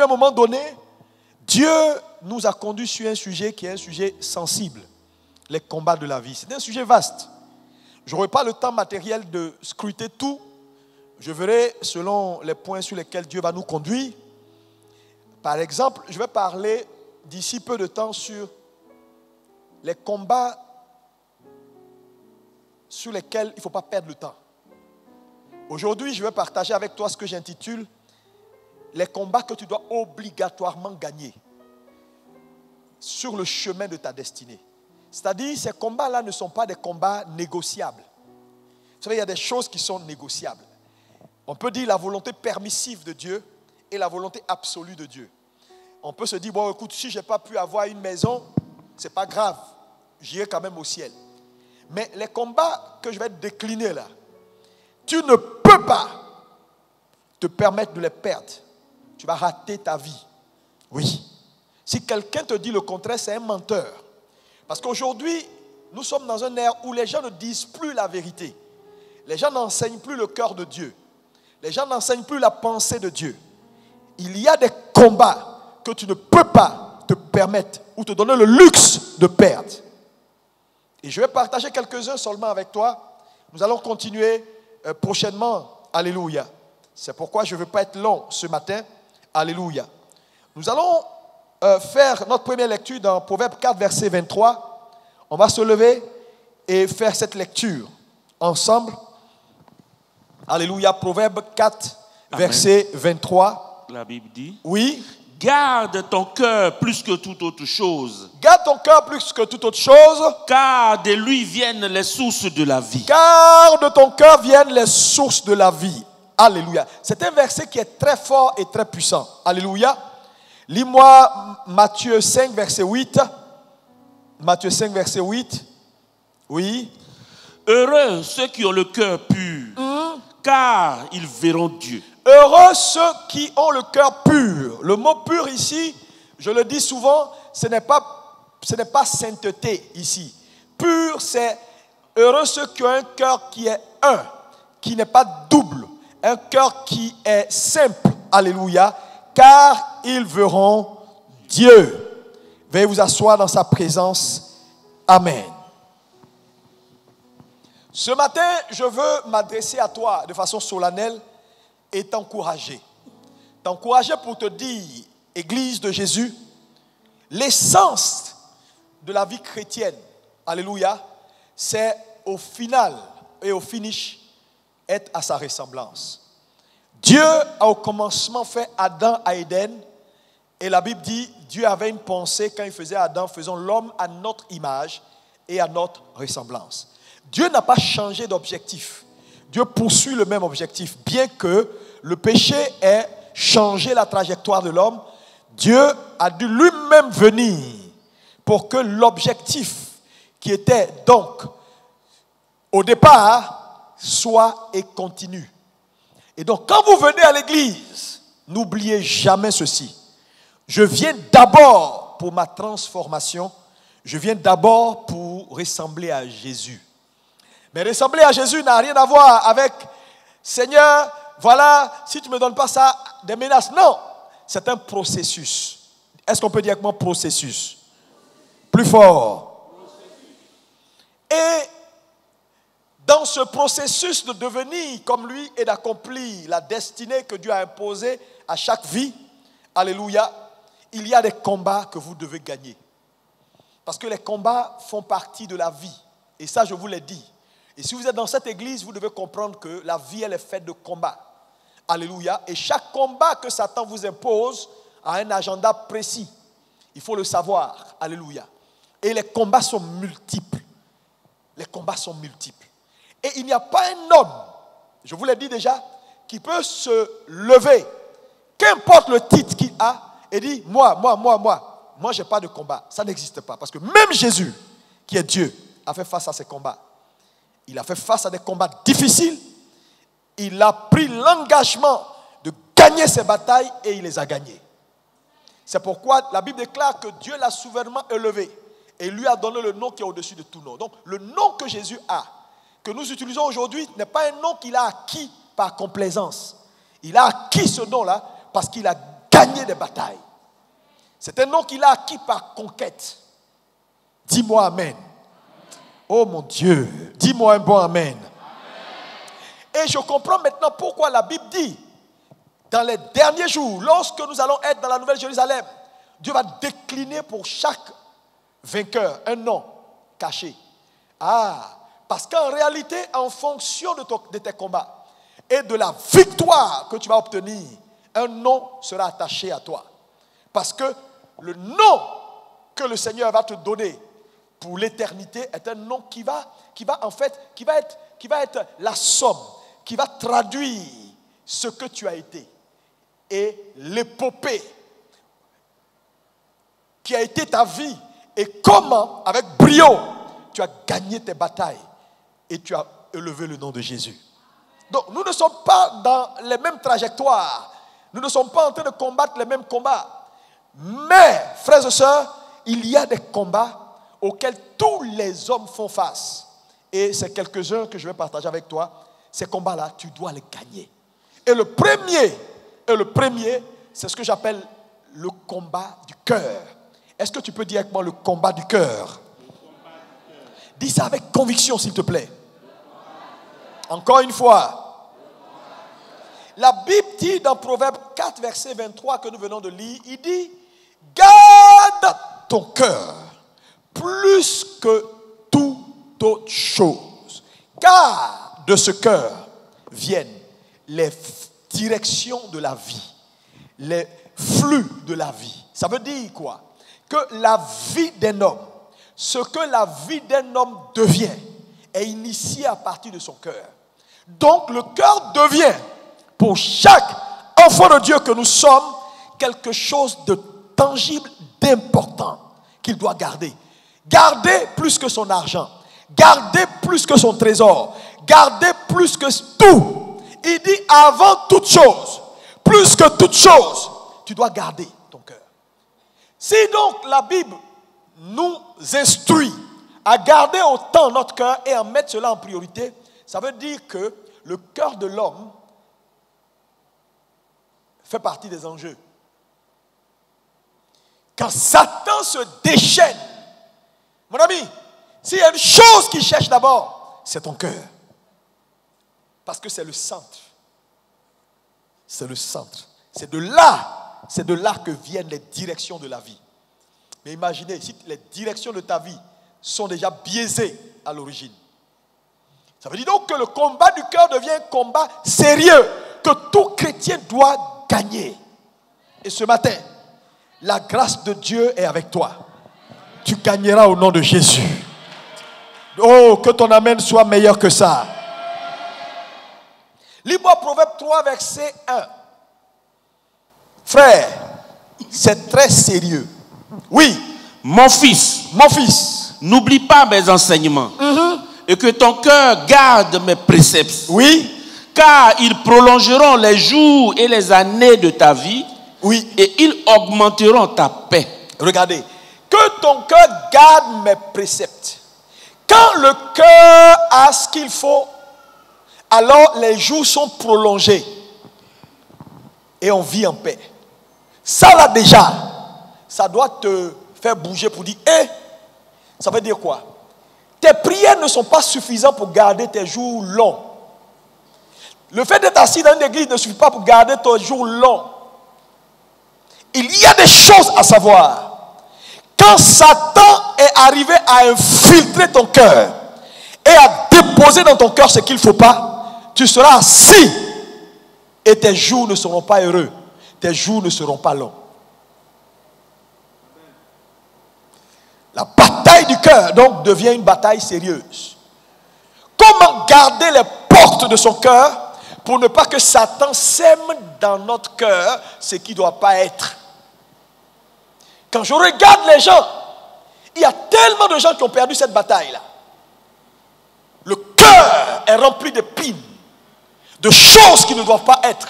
moment donné, Dieu nous a conduits sur un sujet qui est un sujet sensible. Les combats de la vie. C'est un sujet vaste. Je n'aurai pas le temps matériel de scruter tout. Je verrai selon les points sur lesquels Dieu va nous conduire. Par exemple, je vais parler d'ici peu de temps sur les combats sur lesquels il ne faut pas perdre le temps. Aujourd'hui, je vais partager avec toi ce que j'intitule les combats que tu dois obligatoirement gagner sur le chemin de ta destinée. C'est-à-dire, ces combats-là ne sont pas des combats négociables. Vous savez, il y a des choses qui sont négociables. On peut dire la volonté permissive de Dieu et la volonté absolue de Dieu. On peut se dire, bon, écoute, si je n'ai pas pu avoir une maison, ce n'est pas grave, j'irai quand même au ciel. Mais les combats que je vais décliner là, tu ne peux pas te permettre de les perdre. Tu vas rater ta vie. Oui. Si quelqu'un te dit le contraire, c'est un menteur. Parce qu'aujourd'hui, nous sommes dans un ère où les gens ne disent plus la vérité. Les gens n'enseignent plus le cœur de Dieu. Les gens n'enseignent plus la pensée de Dieu. Il y a des combats que tu ne peux pas te permettre ou te donner le luxe de perdre. Et je vais partager quelques-uns seulement avec toi. Nous allons continuer prochainement. Alléluia. C'est pourquoi je ne veux pas être long ce matin. Alléluia. Nous allons faire notre première lecture dans Proverbe 4, verset 23. On va se lever et faire cette lecture ensemble. Alléluia. Proverbe 4, Amen. Verset 23. La Bible dit. Oui. Garde ton cœur plus que toute autre chose. Garde ton cœur plus que toute autre chose. Car de lui viennent les sources de la vie. Car de ton cœur viennent les sources de la vie. Alléluia. C'est un verset qui est très fort et très puissant. Alléluia. Lis-moi Matthieu 5, verset 8. Matthieu 5, verset 8. Oui. Heureux ceux qui ont le cœur pur, car ils verront Dieu. Heureux ceux qui ont le cœur pur. Le mot pur ici, je le dis souvent, ce n'est pas sainteté ici. Pur, c'est heureux ceux qui ont un cœur qui est un, qui n'est pas double. Un cœur qui est simple. Alléluia. Car ils verront Dieu. Veuillez vous asseoir dans sa présence. Amen. Ce matin, je veux m'adresser à toi de façon solennelle et t'encourager. T'encourager pour te dire, Église de Jésus, l'essence de la vie chrétienne, alléluia, c'est au final et au finish être à sa ressemblance. Dieu a au commencement fait Adam à Éden et la Bible dit, Dieu avait une pensée quand il faisait Adam, faisons l'homme à notre image et à notre ressemblance. Dieu n'a pas changé d'objectif. Dieu poursuit le même objectif. Bien que le péché ait changé la trajectoire de l'homme, Dieu a dû lui-même venir pour que l'objectif qui était donc au départ soit et continue. Et donc quand vous venez à l'église, n'oubliez jamais ceci. Je viens d'abord pour ma transformation. Je viens d'abord pour ressembler à Jésus. Mais ressembler à Jésus n'a rien à voir avec Seigneur, voilà, si tu ne me donnes pas ça, des menaces. Non, c'est un processus. Est-ce qu'on peut dire avec moi processus? Plus fort. Et dans ce processus de devenir comme lui et d'accomplir la destinée que Dieu a imposée à chaque vie, alléluia, il y a des combats que vous devez gagner. Parce que les combats font partie de la vie. Et ça, je vous l'ai dit. Et si vous êtes dans cette église, vous devez comprendre que la vie, elle est faite de combats. Alléluia. Et chaque combat que Satan vous impose a un agenda précis. Il faut le savoir. Alléluia. Et les combats sont multiples. Les combats sont multiples. Et il n'y a pas un homme, je vous l'ai dit déjà, qui peut se lever, qu'importe le titre qu'il a, et dire, moi, je n'ai pas de combat. Ça n'existe pas. Parce que même Jésus, qui est Dieu, a fait face à ces combats. Il a fait face à des combats difficiles. Il a pris l'engagement de gagner ses batailles et il les a gagnées. C'est pourquoi la Bible déclare que Dieu l'a souverainement élevé et lui a donné le nom qui est au-dessus de tout nom. Donc le nom que Jésus a, que nous utilisons aujourd'hui, n'est pas un nom qu'il a acquis par complaisance. Il a acquis ce nom-là parce qu'il a gagné gagner des batailles. C'est un nom qu'il a acquis par conquête. Dis-moi Amen. Oh mon Dieu, dis-moi un bon Amen. Et je comprends maintenant pourquoi la Bible dit, dans les derniers jours, lorsque nous allons être dans la Nouvelle Jérusalem, Dieu va décliner pour chaque vainqueur un nom caché. Parce qu'en réalité, en fonction de tes combats et de la victoire que tu vas obtenir, un nom sera attaché à toi. Parce que le nom que le Seigneur va te donner pour l'éternité est un nom qui va être la somme, qui va traduire ce que tu as été et l'épopée qui a été ta vie et comment, avec brio, tu as gagné tes batailles et tu as élevé le nom de Jésus. Donc, nous ne sommes pas dans les mêmes trajectoires. Nous ne sommes pas en train de combattre les mêmes combats. Mais, frères et sœurs, il y a des combats auxquels tous les hommes font face. Et c'est quelques-uns que je vais partager avec toi. Ces combats-là, tu dois les gagner. Et le premier, c'est ce que j'appelle le combat du cœur. Est-ce que tu peux dire avec moi le combat du cœur? Dis ça avec conviction, s'il te plaît. Encore une fois. La Bible dit dans Proverbe 4, verset 23 que nous venons de lire, il dit, garde ton cœur plus que toute autre chose. Car de ce cœur viennent les directions de la vie, les flux de la vie. Ça veut dire quoi? Que la vie d'un homme, ce que la vie d'un homme devient, est initié à partir de son cœur. Donc le cœur devient, pour chaque enfant de Dieu que nous sommes, quelque chose de tangible, d'important, qu'il doit garder. Garder plus que son argent, garder plus que son trésor, garder plus que tout. Il dit avant toute chose, plus que toute chose, tu dois garder ton cœur. Si donc la Bible nous instruit à garder autant notre cœur et à mettre cela en priorité, ça veut dire que le cœur de l'homme fait partie des enjeux. Quand Satan se déchaîne, mon ami, s'il y a une chose qu'il cherche d'abord, c'est ton cœur. Parce que c'est le centre. C'est le centre. C'est de là que viennent les directions de la vie. Mais imaginez, si les directions de ta vie sont déjà biaisées à l'origine. Ça veut dire donc que le combat du cœur devient un combat sérieux que tout chrétien doit gagner. Et ce matin, la grâce de Dieu est avec toi. Tu gagneras au nom de Jésus. Oh, que ton amen soit meilleur que ça. Lis-moi Proverbe 3, verset 1. Frère, c'est très sérieux. Oui. Mon fils, n'oublie pas mes enseignements et que ton cœur garde mes préceptes. Oui. Car ils prolongeront les jours et les années de ta vie. Oui. Et ils augmenteront ta paix. Regardez. Que ton cœur garde mes préceptes. Quand le cœur a ce qu'il faut, alors les jours sont prolongés. Et on vit en paix. Ça là déjà, ça doit te faire bouger pour dire, ça veut dire quoi? Tes prières ne sont pas suffisantes pour garder tes jours longs. Le fait d'être assis dans une église ne suffit pas pour garder tes jours longs. Il y a des choses à savoir. Quand Satan est arrivé à infiltrer ton cœur et à déposer dans ton cœur ce qu'il ne faut pas, tu seras assis et tes jours ne seront pas heureux. Tes jours ne seront pas longs. La bataille du cœur, donc, devient une bataille sérieuse. Comment garder les portes de son cœur pour ne pas que Satan sème dans notre cœur ce qui ne doit pas être? Quand je regarde les gens, il y a tellement de gens qui ont perdu cette bataille-là. Le cœur est rempli d'épines, de choses qui ne doivent pas être.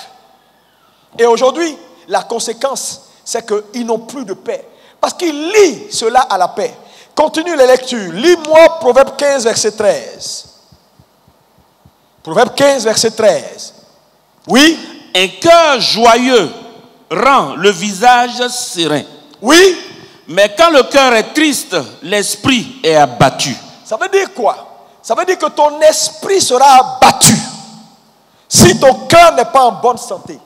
Et aujourd'hui, la conséquence, c'est qu'ils n'ont plus de paix. Parce qu'ils lient cela à la paix. Continue les lectures. Lis-moi Proverbe 15, verset 13. Proverbe 15, verset 13. Oui. Un cœur joyeux rend le visage serein. Oui. Mais quand le cœur est triste, l'esprit est abattu. Ça veut dire quoi? Ça veut dire que ton esprit sera abattu si ton cœur n'est pas en bonne santé.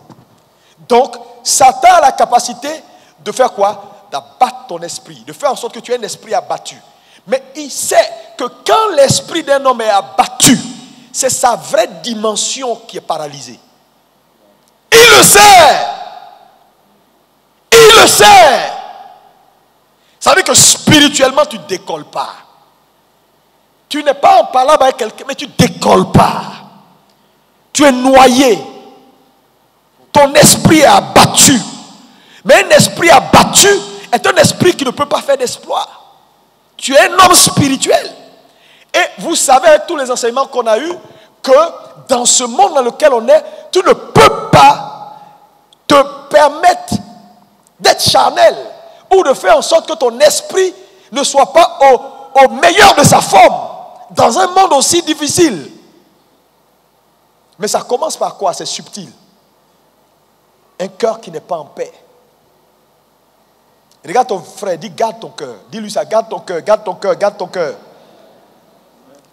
Donc, Satan a la capacité de faire quoi? D'abattre ton esprit, de faire en sorte que tu aies un esprit abattu. Mais il sait que quand l'esprit d'un homme est abattu, c'est sa vraie dimension qui est paralysée. Il le sait. Il le sait. Ça veut dire que spirituellement, tu ne décolles pas. Tu n'es pas en parlant avec quelqu'un, mais tu ne décolles pas. Tu es noyé. Ton esprit est abattu. Mais un esprit abattu est un esprit qui ne peut pas faire d'exploit. Tu es un homme spirituel. Et vous savez, avec tous les enseignements qu'on a eus, que dans ce monde dans lequel on est, tu ne peux pas te permettre d'être charnel ou de faire en sorte que ton esprit ne soit pas au meilleur de sa forme dans un monde aussi difficile. Mais ça commence par quoi? C'est subtil. Un cœur qui n'est pas en paix. Regarde ton frère, dis garde ton cœur. Dis-lui ça, garde ton cœur, garde ton cœur, garde ton cœur.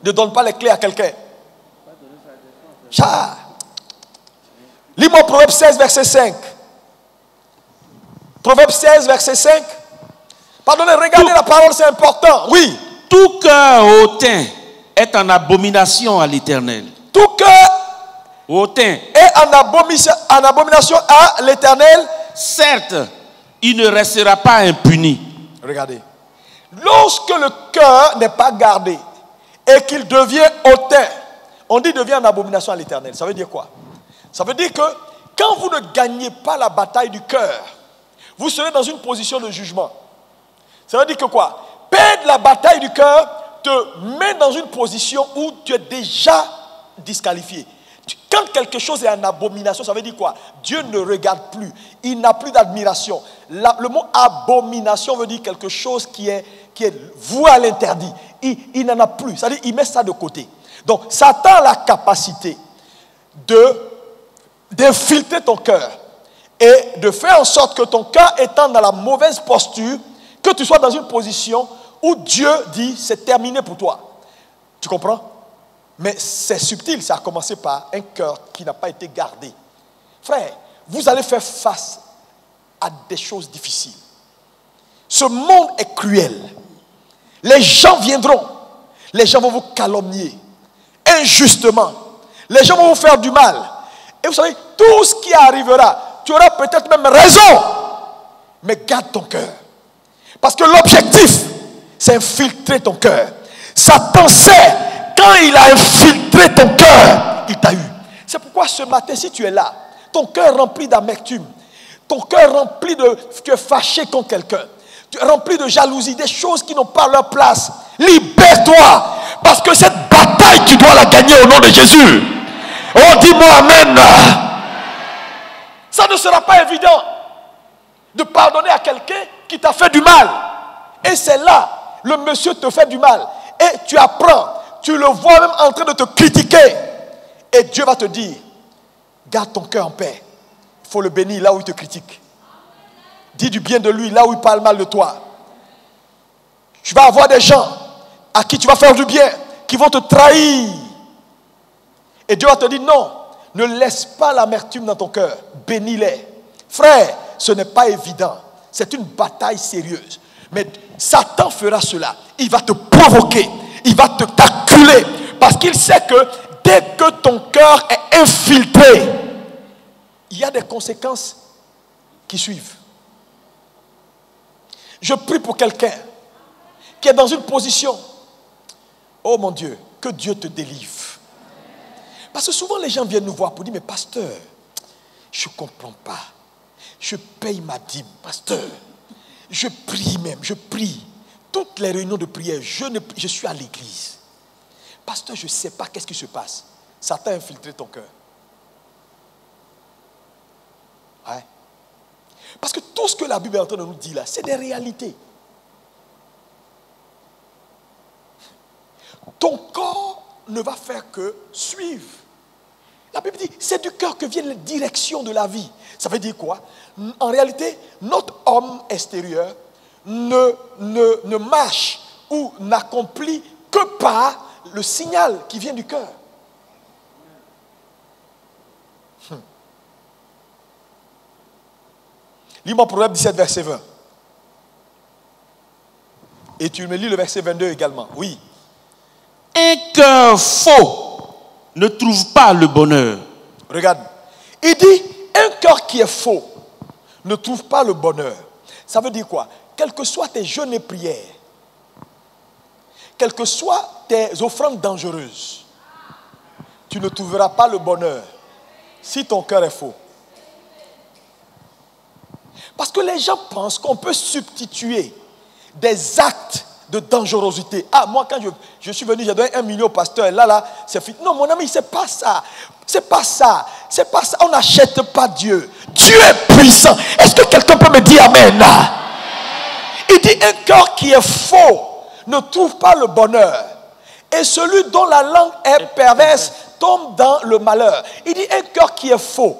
Ne donne pas les clés à quelqu'un. Lis-moi Proverbe 16, verset 5. Proverbe 16, verset 5. Pardonnez, regardez la parole, c'est important. Oui. Tout cœur hautain est en abomination à l'Éternel. Tout cœur hautain est en abomination à l'Éternel. Certes, il ne restera pas impuni. Regardez. Lorsque le cœur n'est pas gardé et qu'il devient hautain, on dit devient en abomination à l'Éternel. Ça veut dire quoi? Ça veut dire que quand vous ne gagnez pas la bataille du cœur, vous serez dans une position de jugement. Ça veut dire que quoi? Perdre la bataille du cœur te met dans une position où tu es déjà disqualifié. Quand quelque chose est en abomination, ça veut dire quoi? Dieu ne regarde plus. Il n'a plus d'admiration. Le mot abomination veut dire quelque chose qui est voué à l'interdit. Il n'en a plus. C'est-à-dire qu'il met ça de côté. Donc, Satan a la capacité d'infiltrer ton cœur et de faire en sorte que ton cœur étant dans la mauvaise posture, que tu sois dans une position où Dieu dit c'est terminé pour toi. Tu comprends? Mais c'est subtil, ça a commencé par un cœur qui n'a pas été gardé. Frère, vous allez faire face à des choses difficiles. Ce monde est cruel. Les gens viendront. Les gens vont vous calomnier injustement. Les gens vont vous faire du mal. Et vous savez, tout ce qui arrivera, tu auras peut-être même raison. Mais garde ton cœur. Parce que l'objectif, c'est infiltrer ton cœur. Satan sait, quand il a infiltré ton cœur, il t'a eu. C'est pourquoi ce matin, si tu es là, ton cœur rempli d'amertume, ton cœur rempli de... Tu es fâché contre quelqu'un, tu es rempli de jalousie, des choses qui n'ont pas leur place. Libère-toi, parce que cette bataille, tu dois la gagner au nom de Jésus. Oh, dis-moi amen. Ça ne sera pas évident de pardonner à quelqu'un qui t'a fait du mal. Et c'est là, le monsieur te fait du mal. Et tu apprends, tu le vois même en train de te critiquer. Et Dieu va te dire, garde ton cœur en paix. Il faut le bénir là où il te critique. Dis du bien de lui là où il parle mal de toi. Tu vas avoir des gens à qui tu vas faire du bien, qui vont te trahir. Et Dieu va te dire, non, ne laisse pas l'amertume dans ton cœur. Bénis-les. Frère, ce n'est pas évident. C'est une bataille sérieuse. Mais Satan fera cela. Il va te provoquer. Il va t'acculer. Parce qu'il sait que dès que ton cœur est infiltré, il y a des conséquences qui suivent. Je prie pour quelqu'un qui est dans une position. Oh mon Dieu, que Dieu te délivre. Parce que souvent les gens viennent nous voir pour dire, mais pasteur, je ne comprends pas. Je paye ma dîme, pasteur. Je prie même, je prie. Toutes les réunions de prière, je suis à l'église. Pasteur, je ne sais pas qu'est-ce qui se passe. Satan a infiltré ton cœur. Ouais. Parce que tout ce que la Bible est en train de nous dire là, c'est des réalités. Ton corps ne va faire que suivre. La Bible dit, c'est du cœur que viennent les directions de la vie. Ça veut dire quoi? En réalité, notre homme extérieur ne marche ou n'accomplit que par le signal qui vient du cœur. Lis-moi Proverbe 17, verset 20. Et tu me lis le verset 22 également. Oui. Un cœur faux ne trouve pas le bonheur. Regarde. Il dit, un cœur qui est faux ne trouve pas le bonheur. Ça veut dire quoi? Quels que soient tes jeûnes et prières, quelles que soient tes offrandes dangereuses, tu ne trouveras pas le bonheur si ton cœur est faux. Parce que les gens pensent qu'on peut substituer des actes de dangerosité. Ah, moi, quand je suis venu, j'ai donné 1 million au pasteur, et là, c'est fini. Non, mon ami, c'est pas ça. C'est pas ça. C'est pas ça. On n'achète pas Dieu. Dieu est puissant. Est-ce que quelqu'un peut me dire amen? Il dit, un cœur qui est faux ne trouve pas le bonheur. Et celui dont la langue est perverse tombe dans le malheur. Il dit un cœur qui est faux,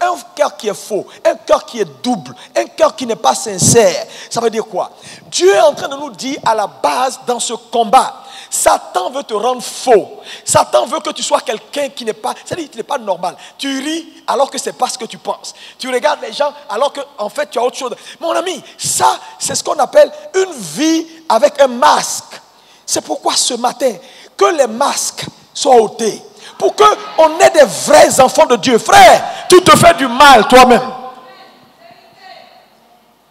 un cœur qui est faux, un cœur qui est double, un cœur qui n'est pas sincère. Ça veut dire quoi? Dieu est en train de nous dire à la base dans ce combat, Satan veut te rendre faux. Satan veut que tu sois quelqu'un qui n'est pas, c'est-à-dire qui n'est pas normal. Tu ris alors que c'est pas ce que tu penses. Tu regardes les gens alors que en fait tu as autre chose. Mon ami, ça c'est ce qu'on appelle une vie avec un masque. C'est pourquoi ce matin, que les masques soient ôtés. Pour qu'on ait des vrais enfants de Dieu. Frère, tu te fais du mal toi-même.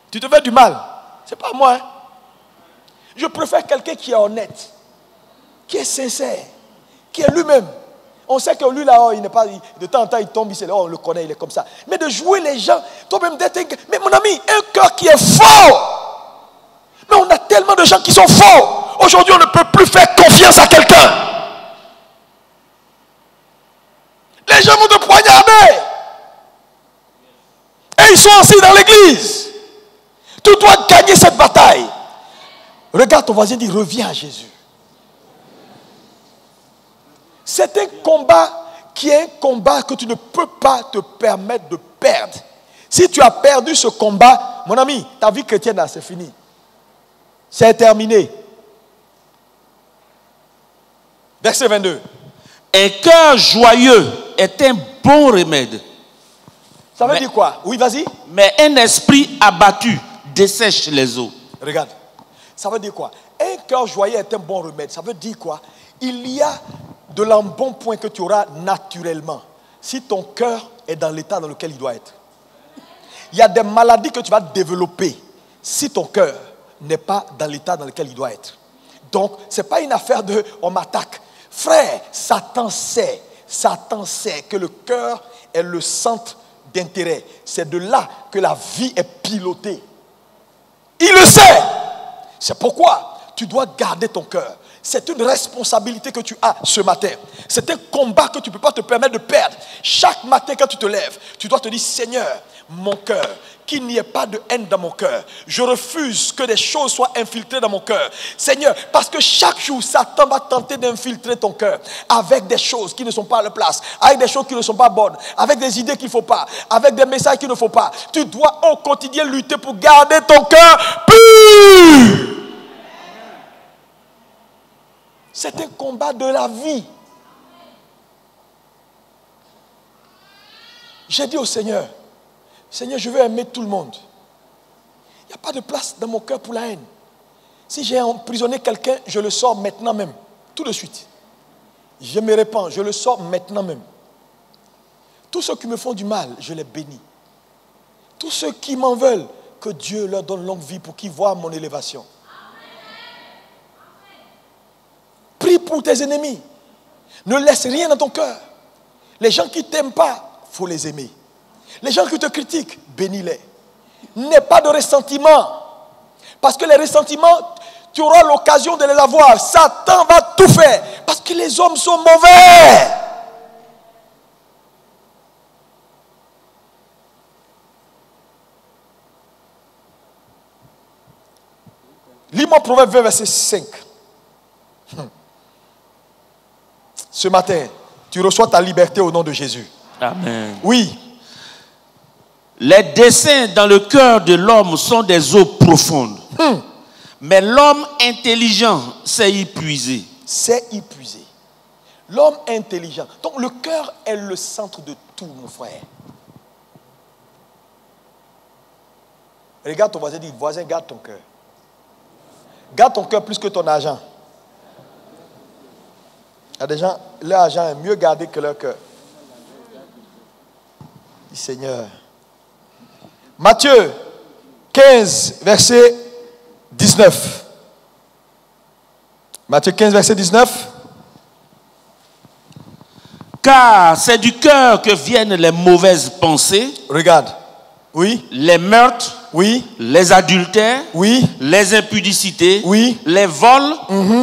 Tu te fais du mal. C'est pas moi. Hein. Je préfère quelqu'un qui est honnête, qui est sincère, qui est lui-même. On sait que lui là, il n'est pas, de temps en temps il tombe, on le connaît, il est comme ça. Mais de jouer les gens, toi-même d'être... Mais mon ami, un cœur qui est faux. Mais on a tellement de gens qui sont faux. Aujourd'hui, on ne peut plus faire confiance à quelqu'un. Les gens vont te poignarder. Et ils sont assis dans l'église. Tu dois gagner cette bataille. Regarde ton voisin et dis, reviens à Jésus. C'est un combat qui est un combat que tu ne peux pas te permettre de perdre. Si tu as perdu ce combat, mon ami, ta vie chrétienne là, c'est fini. C'est terminé. Verset 22. Un cœur joyeux est un bon remède. Ça veut dire quoi? Oui, vas-y. Mais un esprit abattu dessèche les eaux. Regarde. Ça veut dire quoi? Un cœur joyeux est un bon remède. Ça veut dire quoi? Il y a de l'embonpoint que tu auras naturellement si ton cœur est dans l'état dans lequel il doit être. Il y a des maladies que tu vas développer si ton cœur n'est pas dans l'état dans lequel il doit être. Donc, ce n'est pas une affaire de « on m'attaque ». Frère, Satan sait que le cœur est le centre d'intérêt. C'est de là que la vie est pilotée. Il le sait. C'est pourquoi tu dois garder ton cœur. C'est une responsabilité que tu as ce matin. C'est un combat que tu ne peux pas te permettre de perdre. Chaque matin quand tu te lèves, tu dois te dire, Seigneur, mon cœur, qu'il n'y ait pas de haine dans mon cœur. Je refuse que des choses soient infiltrées dans mon cœur. Seigneur, parce que chaque jour, Satan va tenter d'infiltrer ton cœur avec des choses qui ne sont pas à leur place, avec des choses qui ne sont pas bonnes, avec des idées qu'il ne faut pas, avec des messages qu'il ne faut pas. Tu dois au quotidien lutter pour garder ton cœur pur. C'est un combat de la vie. J'ai dit au Seigneur, Seigneur, je veux aimer tout le monde. Il n'y a pas de place dans mon cœur pour la haine. Si j'ai emprisonné quelqu'un, je le sors maintenant même, tout de suite. Je me répands, je le sors maintenant même. Tous ceux qui me font du mal, je les bénis. Tous ceux qui m'en veulent, que Dieu leur donne longue vie pour qu'ils voient mon élévation. Prie pour tes ennemis. Ne laisse rien dans ton cœur. Les gens qui ne t'aiment pas, il faut les aimer. Les gens qui te critiquent, bénis-les. N'aie pas de ressentiment. Parce que les ressentiments, tu auras l'occasion de les avoir. Satan va tout faire. Parce que les hommes sont mauvais. Lis-moi Proverbe 20, verset 5. Ce matin, Tu reçois ta liberté au nom de Jésus. Amen. Oui. Les desseins dans le cœur de l'homme sont des eaux profondes. Mais l'homme intelligent sait y puiser. C'est épuisé. L'homme intelligent. Donc le cœur est le centre de tout, mon frère. Regarde ton voisin, dis, voisin, garde ton cœur. Garde ton cœur plus que ton argent. Il y a des gens, leur argent est mieux gardé que leur cœur. Dis Seigneur. Matthieu 15, verset 19. Matthieu 15, verset 19. Car c'est du cœur que viennent les mauvaises pensées. Regarde. Oui. Les meurtres. Oui. Les adultères. Oui. Les impudicités. Oui. Les vols.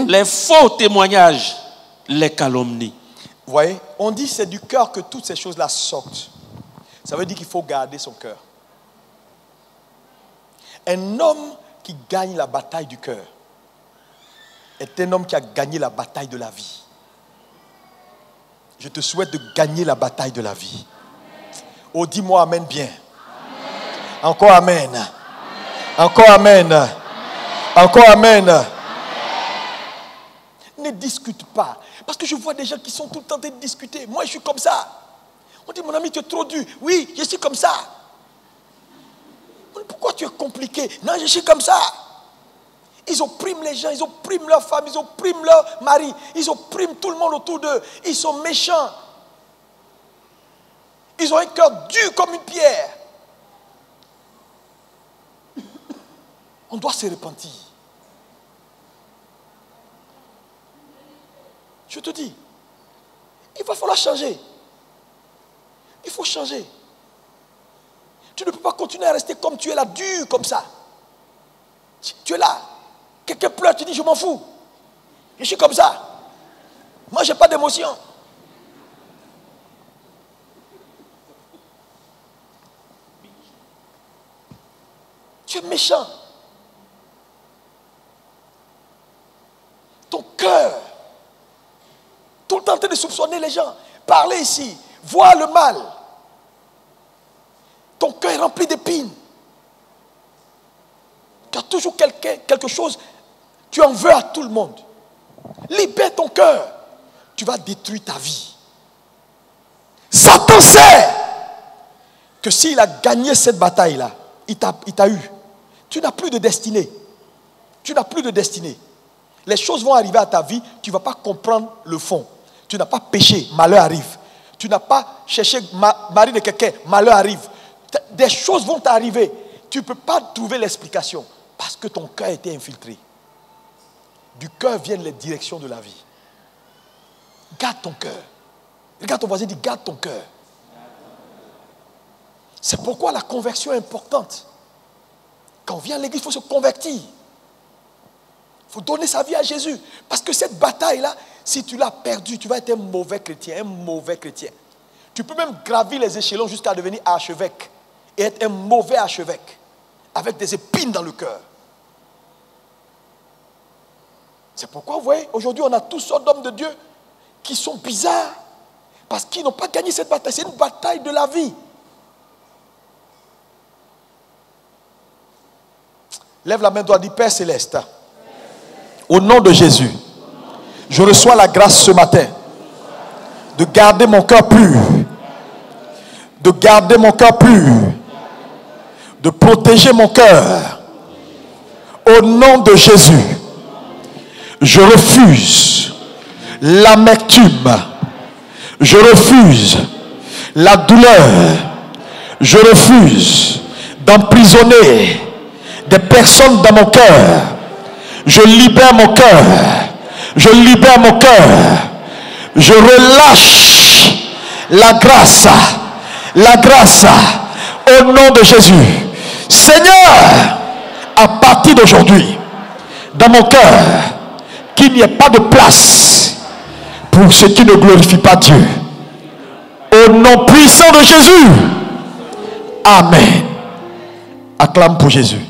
Les faux témoignages. Les calomnies. Vous voyez, on dit c'est du cœur que toutes ces choses-là sortent. Ça veut dire qu'il faut garder son cœur. Un homme qui gagne la bataille du cœur est un homme qui a gagné la bataille de la vie. Je te souhaite de gagner la bataille de la vie. Oh, dis-moi amen bien. Amen. Encore amen. Amen. Encore amen. Amen. Encore amen. Amen. Ne discute pas. Parce que je vois des gens qui sont tout le temps en train de discuter. Moi, je suis comme ça. On dit, mon ami, tu es trop dur. Oui, je suis comme ça. Pourquoi tu es compliqué? Non, je suis comme ça. Ils oppriment les gens, ils oppriment leurs femmes, ils oppriment leurs maris, ils oppriment tout le monde autour d'eux. Ils sont méchants. Ils ont un cœur dur comme une pierre. On doit se repentir. Je te dis, il va falloir changer. Il faut changer. Tu ne peux pas continuer à rester comme tu es là, dur comme ça. Tu es là. Quelqu'un pleure, tu dis je m'en fous. Je suis comme ça. Moi, je n'ai pas d'émotion. Tu es méchant. Ton cœur, tout le temps en train de soupçonner les gens. Parler ici, voir le mal. Ton cœur est rempli d'épines. Tu as toujours quelque chose, tu en veux à tout le monde. Libère ton cœur. Tu vas détruire ta vie. Satan sait que s'il a gagné cette bataille-là, il t'a eu. Tu n'as plus de destinée. Tu n'as plus de destinée. Les choses vont arriver à ta vie, tu ne vas pas comprendre le fond. Tu n'as pas péché, malheur arrive. Tu n'as pas cherché mari de quelqu'un, malheur arrive. Des choses vont t'arriver. Tu ne peux pas trouver l'explication parce que ton cœur a été infiltré. Du cœur viennent les directions de la vie. Garde ton cœur. Regarde ton voisin, dis garde ton cœur. C'est pourquoi la conversion est importante. Quand on vient à l'église, il faut se convertir. Il faut donner sa vie à Jésus. Parce que cette bataille-là, si tu l'as perdue, tu vas être un mauvais chrétien, un mauvais chrétien. Tu peux même gravir les échelons jusqu'à devenir archevêque et être un mauvais archevêque avec des épines dans le cœur. C'est pourquoi, vous voyez, aujourd'hui, on a toutes sortes d'hommes de Dieu qui sont bizarres parce qu'ils n'ont pas gagné cette bataille. C'est une bataille de la vie. Lève la main, toi, dis Père Céleste. Au nom de Jésus, je reçois la grâce ce matin de garder mon cœur pur. De garder mon cœur pur. De protéger mon cœur. Au nom de Jésus, je refuse l'amertume. Je refuse la douleur. Je refuse d'emprisonner des personnes dans mon cœur. Je libère mon cœur. Je libère mon cœur. Je relâche la grâce. La grâce au nom de Jésus. Seigneur, à partir d'aujourd'hui, dans mon cœur, qu'il n'y ait pas de place pour ce qui ne glorifie pas Dieu. Au nom puissant de Jésus. Amen. Acclame pour Jésus.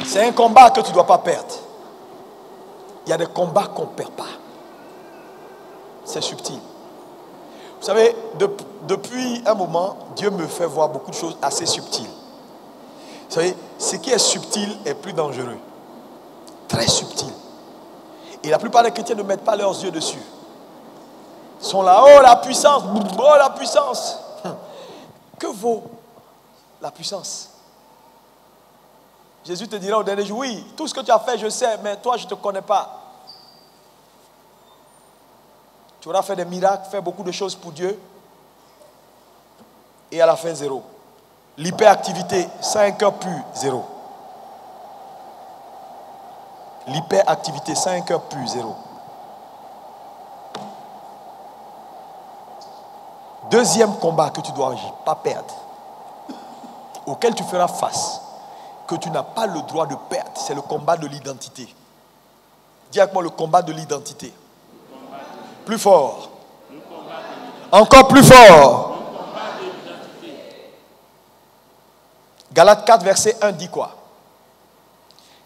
C'est un combat que tu ne dois pas perdre. il y a des combats qu'on ne perd pas. C'est subtil. Vous savez, depuis un moment, Dieu me fait voir beaucoup de choses assez subtiles. Vous savez, ce qui est subtil est plus dangereux. Très subtil. Et la plupart des chrétiens ne mettent pas leurs yeux dessus. Ils sont là, oh la puissance, oh la puissance. Que vaut la puissance? Jésus te dira au dernier jour, oui, tout ce que tu as fait, je sais, mais toi, je ne te connais pas. Tu auras fait des miracles, fait beaucoup de choses pour Dieu. Et à la fin, zéro. L'hyperactivité, sans un cœur pur, zéro. L'hyperactivité, sans un cœur pur, zéro. Deuxième combat que tu dois pas perdre, auquel tu feras face, que tu n'as pas le droit de perdre, c'est le combat de l'identité. Dis avec moi le combat de l'identité. Plus fort. Encore plus fort. Galates 4, verset 1 dit quoi?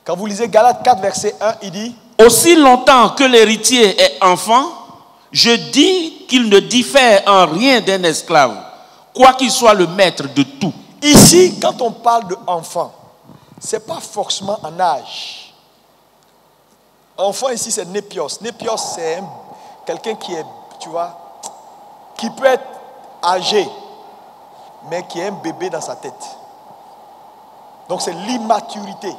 Quand vous lisez Galates 4, verset 1, il dit: aussi longtemps que l'héritier est enfant, je dis qu'il ne diffère en rien d'un esclave, quoi qu'il soit le maître de tout. Ici, quand on parle d'enfant, ce n'est pas forcément en âge. Enfant ici, c'est népios. Népios, c'est quelqu'un qui est, tu vois, qui peut être âgé, mais qui est un bébé dans sa tête. Donc c'est l'immaturité,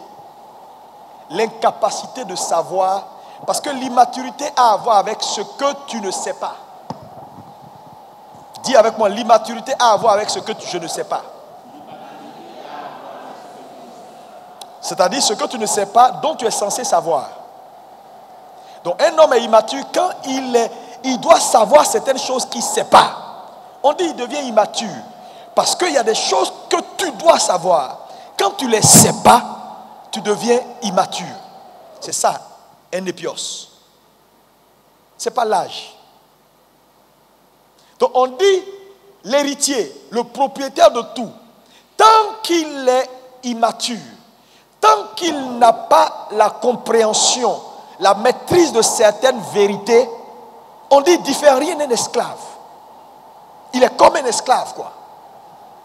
l'incapacité de savoir, parce que l'immaturité a à voir avec ce que tu ne sais pas. Dis avec moi, l'immaturité a à voir avec ce que je ne sais pas. C'est-à-dire ce que tu ne sais pas, dont tu es censé savoir. Donc un homme est immature quand il doit savoir certaines choses qu'il ne sait pas. On dit qu'il devient immature parce qu'il y a des choses que tu dois savoir. Quand tu ne les sais pas, tu deviens immature. C'est ça, un épios. Ce n'est pas l'âge. Donc on dit l'héritier, le propriétaire de tout, tant qu'il est immature, tant qu'il n'a pas la compréhension, la maîtrise de certaines vérités, on dit qu'il ne diffère rien d'un esclave. Il est comme un esclave, quoi.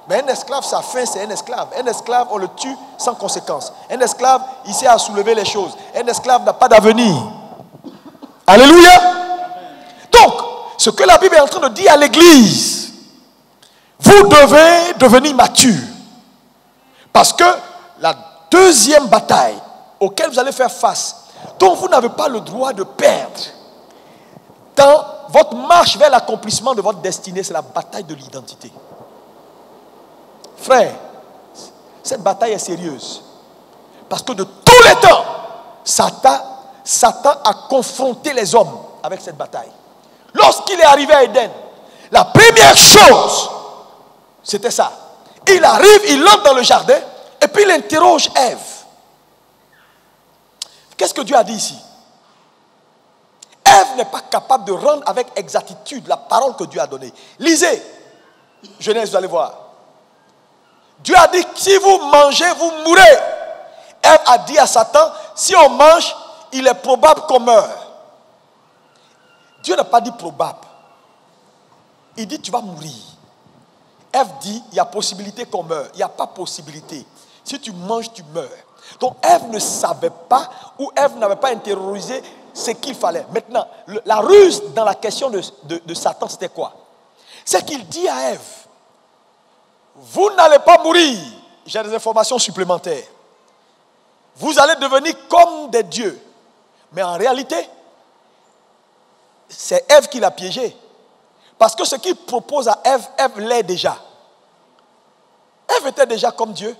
Mais un esclave, sa fin, c'est un esclave. Un esclave, on le tue sans conséquence. Un esclave, il sait à soulever les choses. Un esclave n'a pas d'avenir. Alléluia. Donc, ce que la Bible est en train de dire à l'église, vous devez devenir mature. Parce que la deuxième bataille auquel vous allez faire face, dont vous n'avez pas le droit de perdre, dans votre marche vers l'accomplissement de votre destinée, c'est la bataille de l'identité. Frère, cette bataille est sérieuse. Parce que de tous les temps, Satan a confronté les hommes avec cette bataille. Lorsqu'il est arrivé à Éden, la première chose, c'était ça. Il arrive, il entre dans le jardin, et puis il interroge Ève. Qu'est-ce que Dieu a dit ici? Ève n'est pas capable de rendre avec exactitude la parole que Dieu a donnée. Lisez, Genèse, vous allez voir. Dieu a dit, si vous mangez, vous mourrez. Ève a dit à Satan, si on mange, il est probable qu'on meure. Dieu n'a pas dit probable. Il dit, tu vas mourir. Ève dit, il y a possibilité qu'on meure. Il n'y a pas possibilité. Si tu manges, tu meurs. Donc Ève ne savait pas, ou Ève n'avait pas intériorisé ce qu'il fallait. Maintenant, la ruse dans la question de Satan, c'était quoi? C'est qu'il dit à Ève, vous n'allez pas mourir. J'ai des informations supplémentaires. Vous allez devenir comme des dieux. Mais en réalité, c'est Ève qui l'a piégé. Parce que ce qu'il propose à Ève, Ève l'est déjà. Ève était déjà comme Dieu.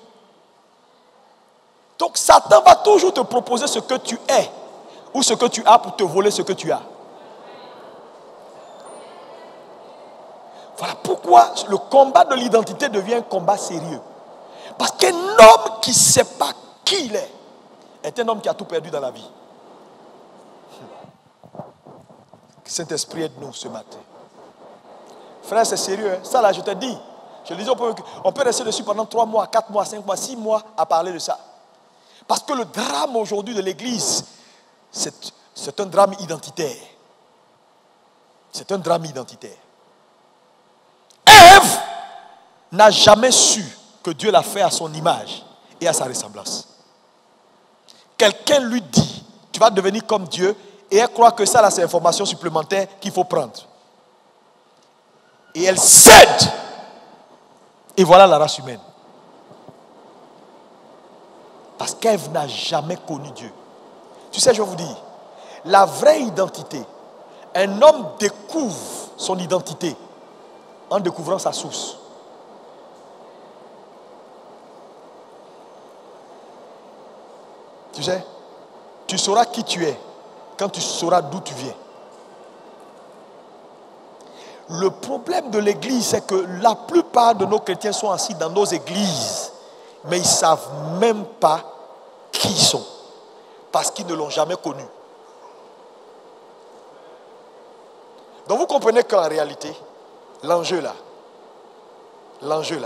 Donc Satan va toujours te proposer ce que tu es ou ce que tu as pour te voler ce que tu as. Voilà pourquoi le combat de l'identité devient un combat sérieux. Parce qu'un homme qui ne sait pas qui il est un homme qui a tout perdu dans la vie. Que Saint-Esprit aide-nous ce matin. Frère, c'est sérieux. Hein? Ça là, je te dis. Je le disais, on peut rester dessus pendant 3 mois, 4 mois, 5 mois, 6 mois à parler de ça. Parce que le drame aujourd'hui de l'église, C'est un drame identitaire. C'est un drame identitaire. Ève n'a jamais su que Dieu l'a fait à son image et à sa ressemblance. Quelqu'un lui dit, tu vas devenir comme Dieu, et elle croit que ça, là, c'est l'information supplémentaire qu'il faut prendre. Et elle cède. Et voilà la race humaine. Parce qu'Ève n'a jamais connu Dieu. Tu sais, je vais vous dire, la vraie identité, un homme découvre son identité en découvrant sa source. Tu sais, tu sauras qui tu es quand tu sauras d'où tu viens. Le problème de l'église, c'est que la plupart de nos chrétiens sont assis dans nos églises, mais ils ne savent même pas qui ils sont, parce qu'ils ne l'ont jamais connu. Donc vous comprenez qu'en réalité, l'enjeu là, il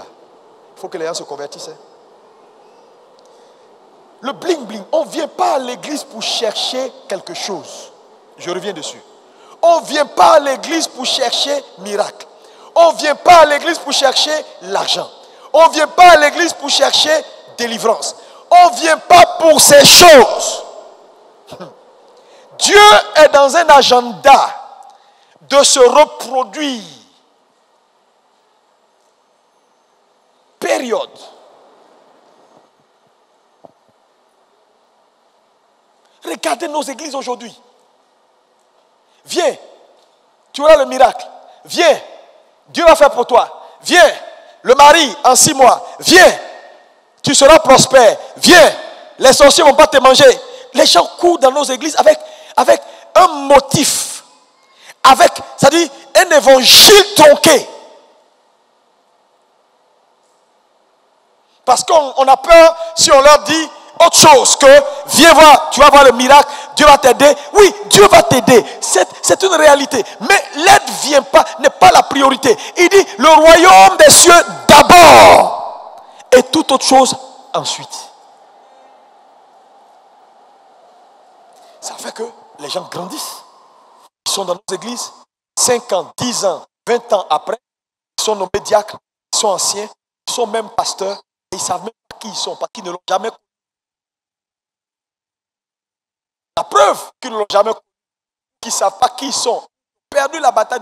faut que les gens se convertissent. Le bling-bling, on ne vient pas à l'église pour chercher quelque chose. Je reviens dessus. On ne vient pas à l'église pour chercher miracle. On ne vient pas à l'église pour chercher l'argent. On ne vient pas à l'église pour chercher délivrance. On ne vient pas pour ces choses. Dieu est dans un agenda de se reproduire. Période. Regardez nos églises aujourd'hui. Viens, tu auras le miracle. Viens, Dieu va faire pour toi. Viens, le mari en 6 mois. Viens, tu seras prospère. Viens, les sorciers ne vont pas te manger. Les gens courent dans nos églises avec un motif. C'est-à-dire un évangile tronqué. Parce qu'on a peur si on leur dit autre chose que viens voir, tu vas voir le miracle, Dieu va t'aider. Oui, Dieu va t'aider. C'est une réalité. Mais l'aide n'est pas la priorité. Il dit le royaume des cieux d'abord et toute autre chose ensuite. Ça fait que les gens grandissent. Ils sont dans nos églises 5 ans, 10 ans, 20 ans après. Ils sont nommés diacres, ils sont anciens, ils sont même pasteurs. Et ils ne savent même pas qui ils sont parce qu'ils ne l'ont jamais connu. La preuve qu'ils ne l'ont jamais connu, qu'ils ne savent pas qui ils sont, perdu la bataille,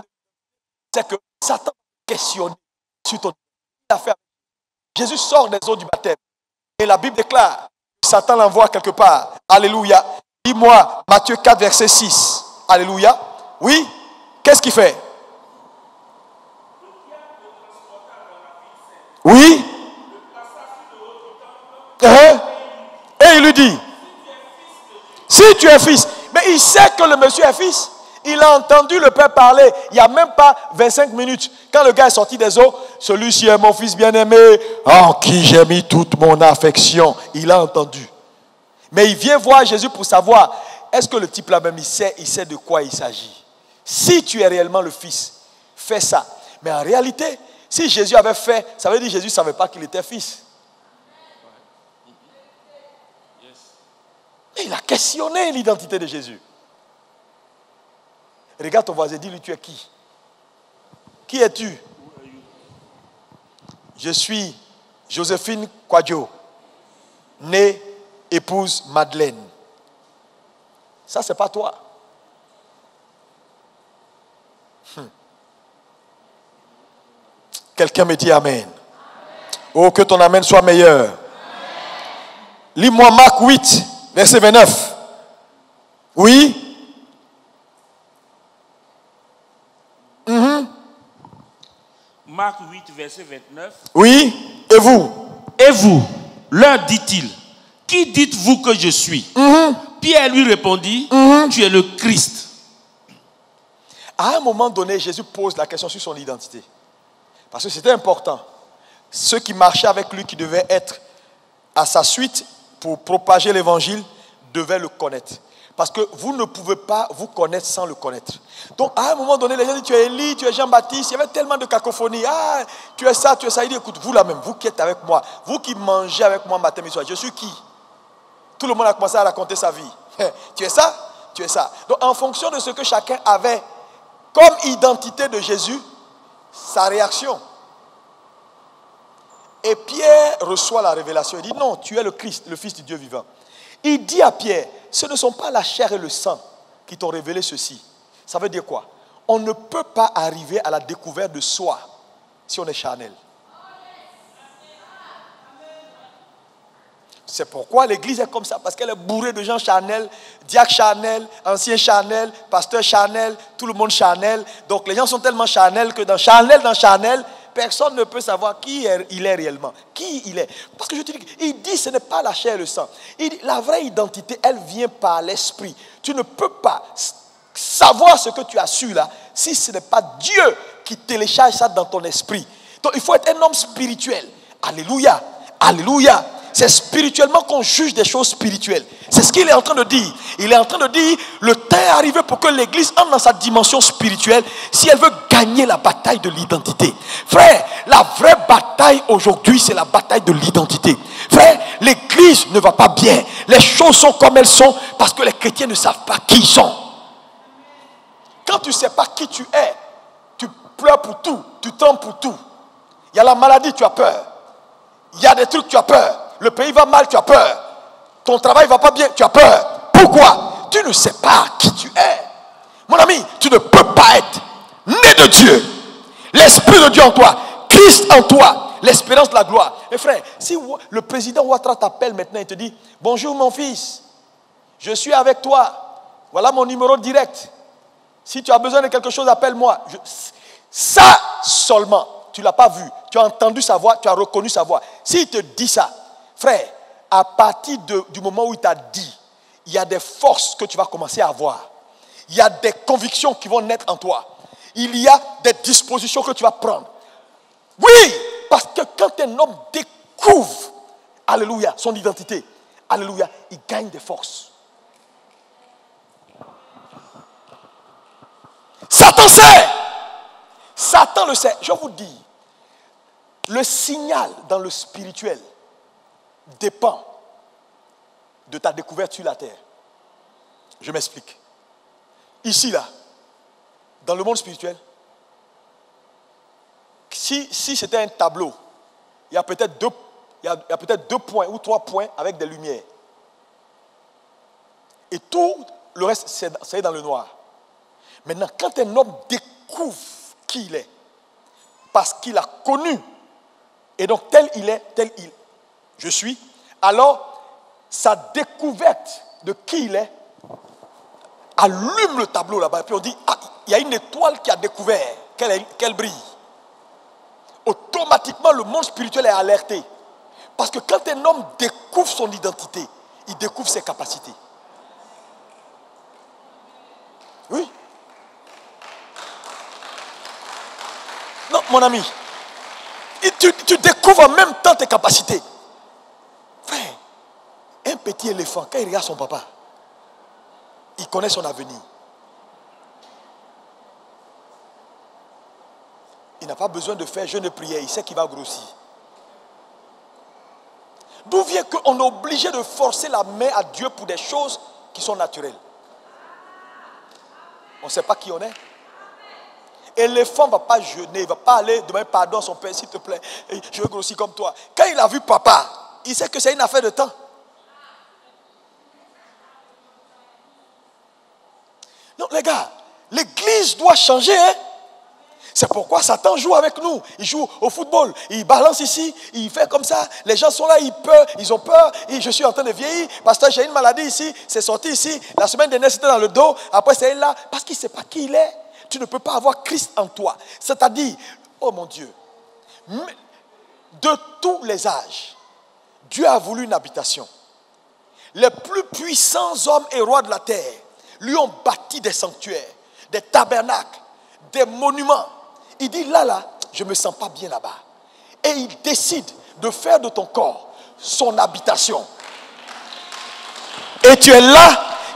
c'est que Satan questionne sur ton affaire. Jésus sort des eaux du baptême. Et la Bible déclare que Satan l'envoie quelque part. Alléluia. Dis-moi, Matthieu 4, verset 6. Alléluia. Oui. Qu'est-ce qu'il fait? Oui. Et il lui dit, si tu es fils, mais il sait que le monsieur est fils. Il a entendu le père parler. Il n'y a même pas 25 minutes. Quand le gars est sorti des eaux, celui-ci est mon fils bien-aimé, en qui j'ai mis toute mon affection. Il a entendu. Mais il vient voir Jésus pour savoir, est-ce que le type là même, il sait de quoi il s'agit. Si tu es réellement le fils, fais ça. Mais en réalité, si Jésus avait fait, ça veut dire que Jésus ne savait pas qu'il était fils. Il a questionné l'identité de Jésus. Regarde ton voisin, dis-lui, tu es qui? Qui es-tu? Je suis Joséphine Kwadjo, née épouse Madeleine. Ça, c'est pas toi. Quelqu'un me dit amen. Oh, que ton amen soit meilleur. Lis-moi Marc 8, verset 29. Oui. Marc 8, verset 29. Oui. Et vous? Et vous, leur dit-il, qui dites-vous que je suis? Pierre lui répondit, tu es le Christ. À un moment donné, Jésus pose la question sur son identité. Parce que c'était important. Ceux qui marchaient avec lui, qui devaient être à sa suite pour propager l'évangile, devaient le connaître. Parce que vous ne pouvez pas vous connaître sans le connaître. Donc, à un moment donné, les gens disent, tu es Élie, tu es Jean-Baptiste. Il y avait tellement de cacophonie. Ah, tu es ça, tu es ça. Il dit, écoute, vous là même, vous qui êtes avec moi, vous qui mangez avec moi matin et soir, je suis qui? Tout le monde a commencé à raconter sa vie. Tu es ça? Tu es ça. Donc en fonction de ce que chacun avait comme identité de Jésus, sa réaction. Et Pierre reçoit la révélation. Il dit non, tu es le Christ, le Fils du Dieu vivant. Il dit à Pierre, ce ne sont pas la chair et le sang qui t'ont révélé ceci. Ça veut dire quoi? On ne peut pas arriver à la découverte de soi si on est charnel. C'est pourquoi l'église est comme ça, parce qu'elle est bourrée de gens charnels, diacres charnels, anciens charnels, pasteurs charnels, tout le monde charnel. Donc les gens sont tellement charnels que dans charnel, personne ne peut savoir qui il est réellement. Qui il est. Parce que je te dis, il dit ce n'est pas la chair et le sang. Il dit, la vraie identité, elle vient par l'esprit. Tu ne peux pas savoir ce que tu as su là, si ce n'est pas Dieu qui télécharge ça dans ton esprit. Donc il faut être un homme spirituel. Alléluia. Alléluia. C'est spirituellement qu'on juge des choses spirituelles. C'est ce qu'il est en train de dire. Il est en train de dire, le temps est arrivé pour que l'église entre dans sa dimension spirituelle si elle veut gagner la bataille de l'identité. Frère, la vraie bataille aujourd'hui, c'est la bataille de l'identité. Frère, l'église ne va pas bien. Les choses sont comme elles sont parce que les chrétiens ne savent pas qui ils sont. Quand tu ne sais pas qui tu es, tu pleures pour tout, tu trembles pour tout. Il y a la maladie, tu as peur. Il y a des trucs, tu as peur. Le pays va mal, tu as peur. Ton travail ne va pas bien, tu as peur. Pourquoi? Tu ne sais pas qui tu es. Mon ami, tu ne peux pas être né de Dieu. L'Esprit de Dieu en toi, Christ en toi, l'espérance de la gloire. Et frère, si le président Ouattara t'appelle maintenant et te dit, bonjour mon fils, je suis avec toi, voilà mon numéro direct. Si tu as besoin de quelque chose, appelle-moi. Ça seulement, tu ne l'as pas vu, tu as entendu sa voix, tu as reconnu sa voix. S'il te dit ça, frère, à partir du moment où il t'a dit, il y a des forces que tu vas commencer à avoir. Il y a des convictions qui vont naître en toi. Il y a des dispositions que tu vas prendre. Oui, parce que quand un homme découvre, alléluia, son identité, alléluia, il gagne des forces. Satan sait. Satan le sait. Je vous dis, le signal dans le spirituel dépend de ta découverte sur la terre. Je m'explique. Ici, là, dans le monde spirituel, si c'était un tableau, il y a peut-être deux points ou 3 points avec des lumières. Et tout le reste, c'est dans le noir. Maintenant, quand un homme découvre qui il est, parce qu'il a connu, et donc tel je suis, alors sa découverte de qui il est allume le tableau là-bas. Et puis on dit, ah, il y a une étoile qui a découvert qu'elle brille. Automatiquement, le monde spirituel est alerté. Parce que quand un homme découvre son identité, il découvre ses capacités. Oui. Non, mon ami, tu découvres en même temps tes capacités. Frère, un petit éléphant, quand il regarde son papa, il connaît son avenir. Il n'a pas besoin de faire jeûne et prière, il sait qu'il va grossir. D'où vient qu'on est obligé de forcer la main à Dieu pour des choses qui sont naturelles? On ne sait pas qui on est. Éléphant ne va pas jeûner, il ne va pas aller demander pardon à son père, s'il te plaît, je veux grossir comme toi. Quand il a vu papa, il sait que c'est une affaire de temps. Non, les gars, l'église doit changer. Hein? C'est pourquoi Satan joue avec nous. Il joue au football, il balance ici, il fait comme ça. Les gens sont là, ils ont peur. Je suis en train de vieillir. Pasteur, j'ai une maladie ici, c'est sorti ici. La semaine dernière, c'était dans le dos. Après, c'est là. Parce qu'il ne sait pas qui il est. Tu ne peux pas avoir Christ en toi. C'est-à-dire, oh mon Dieu, de tous les âges, Dieu a voulu une habitation. Les plus puissants hommes et rois de la terre lui ont bâti des sanctuaires, des tabernacles, des monuments. Il dit là, je ne me sens pas bien là-bas. Et il décide de faire de ton corps son habitation. Et tu es là,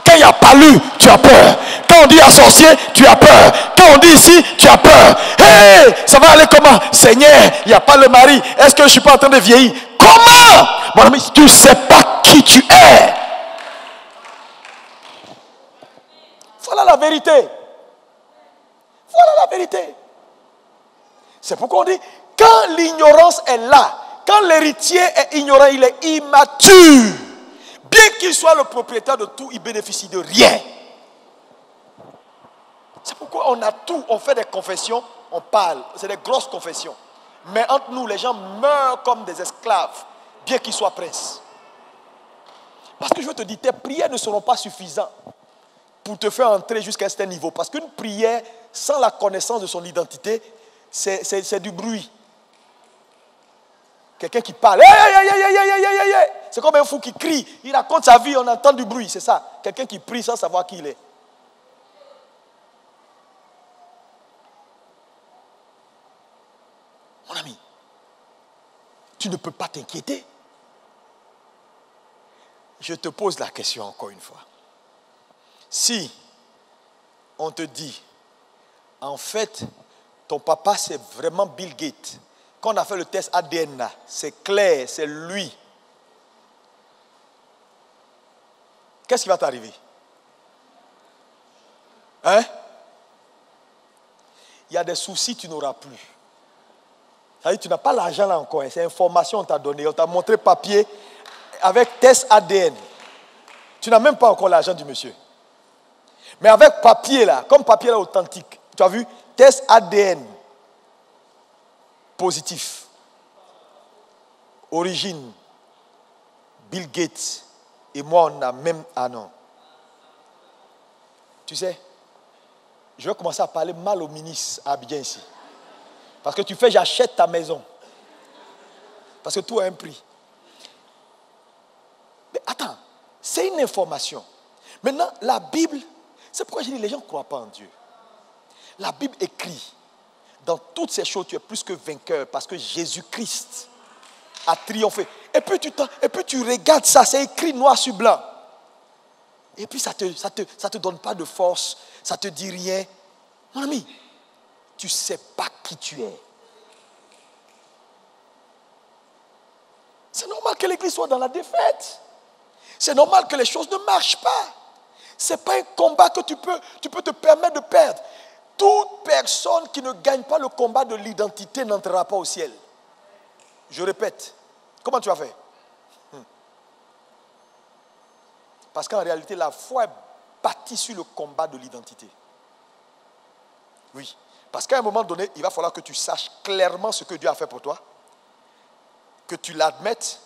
quand il n'y a pas lu, tu as peur. Quand on dit à sorcier, tu as peur. Quand on dit ici, tu as peur. Hey, ça va aller comment? Seigneur, il n'y a pas le mari. Est-ce que je ne suis pas en train de vieillir? Comment? Mon ami, tu ne sais pas qui tu es. la vérité. Voilà la vérité. C'est pourquoi on dit, quand l'ignorance est là, quand l'héritier est ignorant, il est immature. Bien qu'il soit le propriétaire de tout, il bénéficie de rien. C'est pourquoi on a tout, on fait des confessions, on parle. C'est des grosses confessions. Mais entre nous, les gens meurent comme des esclaves, bien qu'ils soient princes. Parce que je te dis, tes prières ne seront pas suffisantes pour te faire entrer jusqu'à un certain niveau. Parce qu'une prière sans la connaissance de son identité, c'est du bruit. Quelqu'un qui parle, c'est comme un fou qui crie. Il raconte sa vie, on entend du bruit, c'est ça. Quelqu'un qui prie sans savoir qui il est. Mon ami, tu ne peux pas t'inquiéter. Je te pose la question encore une fois. Si on te dit, en fait, ton papa c'est vraiment Bill Gates, quand on a fait le test ADN là, c'est clair, c'est lui. Qu'est-ce qui va t'arriver? Hein? Il y a des soucis, tu n'auras plus. C'est-à-dire, tu n'as pas l'argent là encore. C'est information qu'on t'a donné. On t'a montré papier avec test ADN. Tu n'as même pas encore l'argent du monsieur. Mais avec papier là, comme papier là authentique, tu as vu, test ADN positif. Origine, Bill Gates et moi on a même... Ah non. Tu sais, je vais commencer à parler mal au ministre à Abidjan ici. Parce que tu fais, j'achète ta maison. Parce que tout a un prix. Mais attends, c'est une information. Maintenant, la Bible, c'est pourquoi je dis les gens ne croient pas en Dieu. La Bible écrit, dans toutes ces choses, tu es plus que vainqueur parce que Jésus-Christ a triomphé. Et puis tu regardes ça, c'est écrit noir sur blanc. Et puis ça te donne pas de force, ça te dit rien. Mon ami, tu ne sais pas qui tu es. C'est normal que l'église soit dans la défaite. C'est normal que les choses ne marchent pas. Ce n'est pas un combat que tu peux te permettre de perdre. Toute personne qui ne gagne pas le combat de l'identité n'entrera pas au ciel. Je répète. Comment tu as fait? Parce qu'en réalité, la foi est bâtie sur le combat de l'identité. Oui. Parce qu'à un moment donné, il va falloir que tu saches clairement ce que Dieu a fait pour toi, que tu l'admettes,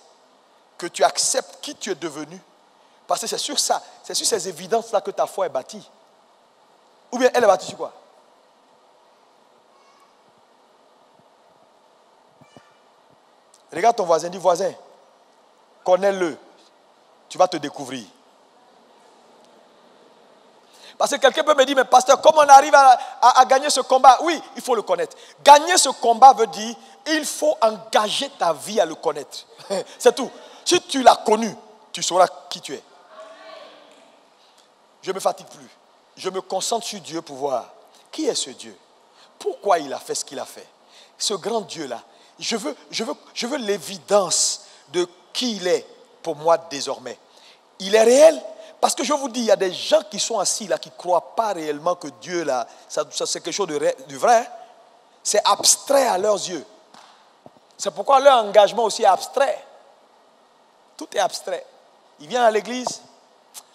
que tu acceptes qui tu es devenu. Parce que c'est sur ça, c'est sur ces évidences-là que ta foi est bâtie. Ou bien elle est bâtie sur quoi? Regarde ton voisin, dis voisin, connais-le, tu vas te découvrir. Parce que quelqu'un peut me dire, mais pasteur, comment on arrive à gagner ce combat? Oui, il faut le connaître. Gagner ce combat veut dire, il faut engager ta vie à le connaître. C'est tout. Si tu l'as connu, tu sauras qui tu es. Je ne me fatigue plus. Je me concentre sur Dieu pour voir qui est ce Dieu. Pourquoi il a fait ce qu'il a fait. Ce grand Dieu-là. Je veux l'évidence de qui il est pour moi désormais. Il est réel. Parce que je vous dis, il y a des gens qui sont assis là, qui ne croient pas réellement que Dieu, là, ça c'est quelque chose de vrai. C'est abstrait à leurs yeux. C'est pourquoi leur engagement aussi est abstrait. Tout est abstrait. Il vient à l'église,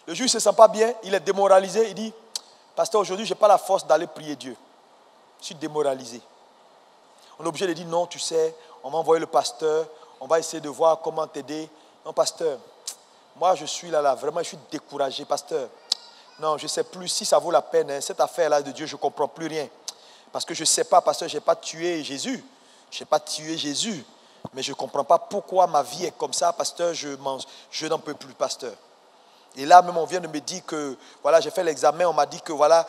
le juge ne se sent pas bien, il est démoralisé, il dit, pasteur, aujourd'hui, je n'ai pas la force d'aller prier Dieu. Je suis démoralisé. On est obligé de dire, non, tu sais, on va envoyer le pasteur, on va essayer de voir comment t'aider. Non, pasteur, moi, je suis là, vraiment, je suis découragé, pasteur. Non, je ne sais plus si ça vaut la peine, hein, cette affaire-là de Dieu, je ne comprends plus rien. Parce que je ne sais pas, pasteur, je n'ai pas tué Jésus. Je n'ai pas tué Jésus. Mais je ne comprends pas pourquoi ma vie est comme ça, pasteur, je n'en peux plus, pasteur. Et là, même, on vient de me dire que, voilà, j'ai fait l'examen, on m'a dit que, voilà,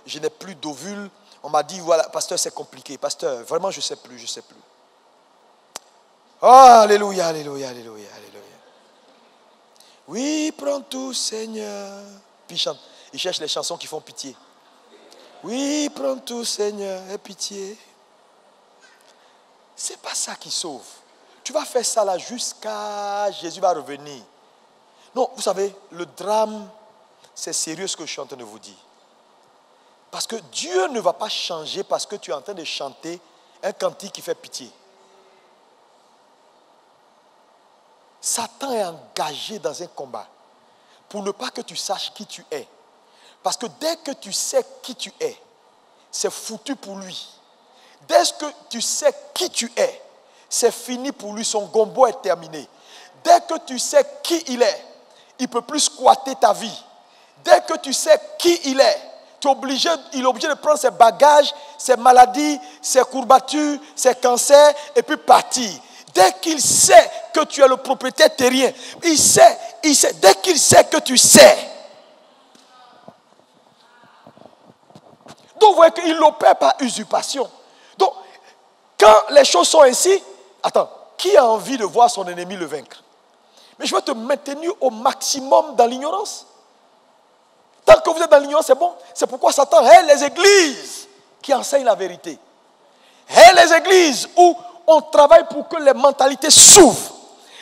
je n'ai plus d'ovule. On m'a dit, voilà, pasteur, c'est compliqué. Pasteur, vraiment, je ne sais plus, je ne sais plus. Oh, alléluia, alléluia, alléluia, alléluia. Oui, prends tout, Seigneur. Puis il chante. Il cherche les chansons qui font pitié. Oui, prends tout, Seigneur, aie pitié. C'est pas ça qui sauve. Tu vas faire ça là jusqu'à Jésus va revenir. Non, vous savez, le drame, c'est sérieux ce que je suis en train de vous dire. Parce que Dieu ne va pas changer parce que tu es en train de chanter un cantique qui fait pitié. Satan est engagé dans un combat pour ne pas que tu saches qui tu es. Parce que dès que tu sais qui tu es, c'est foutu pour lui. Dès que tu sais qui tu es, c'est fini pour lui. Son gombo est terminé. Dès que tu sais qui il est, il ne peut plus squatter ta vie. Dès que tu sais qui il est, il est obligé de prendre ses bagages, ses maladies, ses courbatures, ses cancers et puis partir. Dès qu'il sait que tu es le propriétaire terrien, il sait, dès qu'il sait que tu sais. Donc vous voyez qu'il n'opère par usurpation. Donc, quand les choses sont ainsi, attends, qui a envie de voir son ennemi le vaincre? Mais je veux te maintenir au maximum dans l'ignorance. Tant que vous êtes dans l'ignorance, c'est bon. C'est pourquoi Satan hait les églises qui enseignent la vérité. Hait les églises où on travaille pour que les mentalités s'ouvrent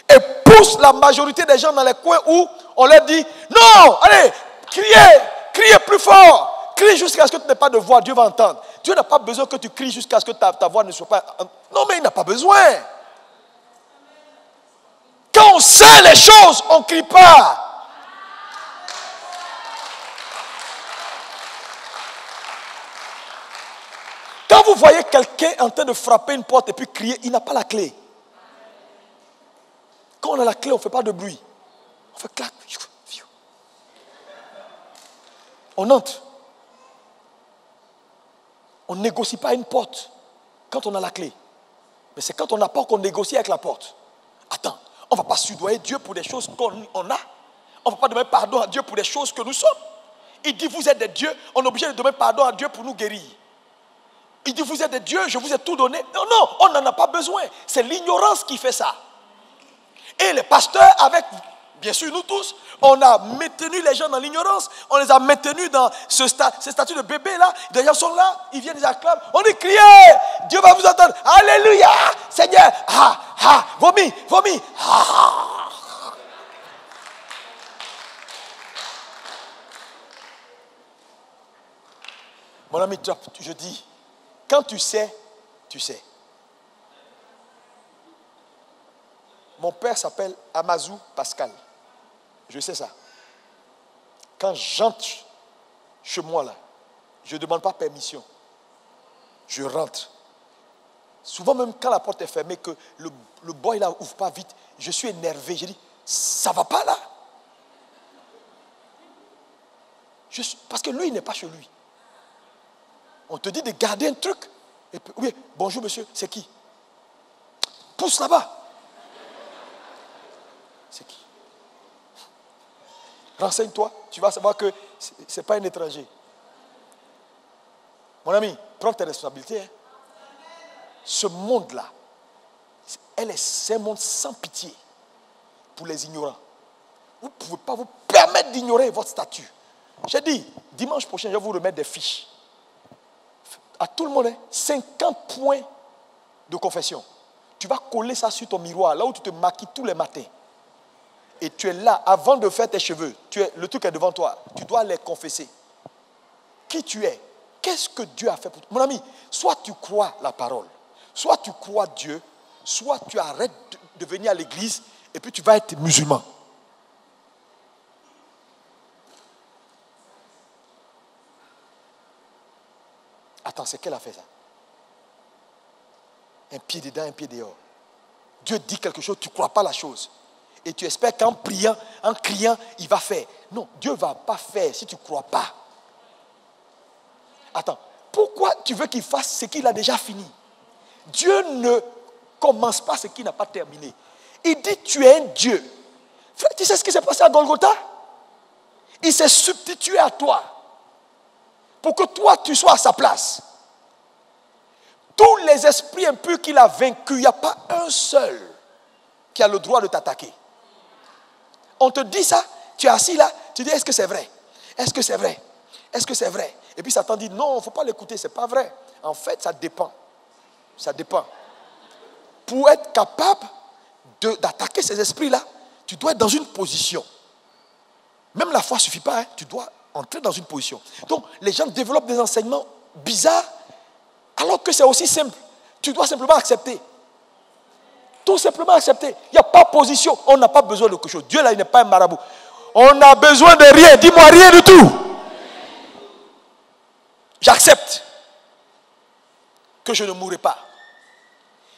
et pousse la majorité des gens dans les coins où on leur dit non, allez, criez plus fort. Crie jusqu'à ce que tu n'aies pas de voix, Dieu va entendre. Dieu n'a pas besoin que tu cries jusqu'à ce que ta voix ne soit pas... Non, mais il n'a pas besoin. Quand on sait les choses, on ne crie pas. Quand vous voyez quelqu'un en train de frapper une porte et puis crier, il n'a pas la clé. Quand on a la clé, on ne fait pas de bruit. On fait clac. On entre. On ne négocie pas une porte quand on a la clé. Mais c'est quand on n'a pas qu'on négocie avec la porte. Attends, on ne va pas soudoyer Dieu pour des choses qu'on a. On ne va pas demander pardon à Dieu pour des choses que nous sommes. Il dit, vous êtes des dieux, on est obligé de demander pardon à Dieu pour nous guérir. Il dit, vous êtes des dieux, je vous ai tout donné. Non, non, on n'en a pas besoin. C'est l'ignorance qui fait ça. Et les pasteurs, avec, bien sûr, nous tous, on a maintenu les gens dans l'ignorance. On les a maintenus dans ce statut de bébé-là. Les gens sont là, ils viennent, ils acclament. On dit, criez, Dieu va vous entendre. Alléluia, Seigneur. Vomis. Mon ami, je dis, quand tu sais, tu sais. Mon père s'appelle Amazou Pascal. Je sais ça. Quand j'entre chez moi là, je ne demande pas permission. Je rentre. Souvent même quand la porte est fermée, que le boy là ouvre pas vite, je suis énervé. Je dis, ça va pas là. Parce que lui, il n'est pas chez lui. On te dit de garder un truc. Et puis, oui, bonjour monsieur, c'est qui? Pousse là-bas. C'est qui? Renseigne-toi, tu vas savoir que ce n'est pas un étranger. Mon ami, prends tes responsabilités. Hein. Ce monde-là, c'est un monde sans pitié pour les ignorants. Vous ne pouvez pas vous permettre d'ignorer votre statut. J'ai dit, dimanche prochain, je vais vous remettre des fiches. À tout le monde, 50 points de confession. Tu vas coller ça sur ton miroir, là où tu te maquilles tous les matins. Et tu es là, avant de faire tes cheveux, le truc est devant toi. Tu dois les confesser. Qui tu es? Qu'est-ce que Dieu a fait pour toi? Mon ami, soit tu crois la parole, soit tu crois Dieu, soit tu arrêtes de venir à l'église et puis tu vas être musulman. Attends, c'est quelle a fait ça? Un pied dedans, un pied dehors. Dieu dit quelque chose, tu ne crois pas la chose. Et tu espères qu'en priant, en criant, il va faire. Non, Dieu ne va pas faire si tu ne crois pas. Attends, pourquoi tu veux qu'il fasse ce qu'il a déjà fini? Dieu ne commence pas ce qu'il n'a pas terminé. Il dit, tu es un Dieu. Frère, tu sais ce qui s'est passé à Golgotha? Il s'est substitué à toi. Pour que toi, tu sois à sa place. Tous les esprits impurs qu'il a vaincus, il n'y a pas un seul qui a le droit de t'attaquer. On te dit ça, tu es assis là, tu dis, est-ce que c'est vrai? Est-ce que c'est vrai? Est-ce que c'est vrai? Et puis Satan dit, non, il ne faut pas l'écouter, ce n'est pas vrai. En fait, ça dépend. Ça dépend. Pour être capable d'attaquer ces esprits-là, tu dois être dans une position. Même la foi ne suffit pas, hein. Tu dois entrer dans une position. Donc, les gens développent des enseignements bizarres, alors que c'est aussi simple. Tu dois simplement accepter. Tout simplement accepter. Il n'y a pas position. On n'a pas besoin de quelque chose. Dieu, là, il n'est pas un marabout. On n'a besoin de rien. Dis-moi rien du tout. J'accepte que je ne mourrai pas.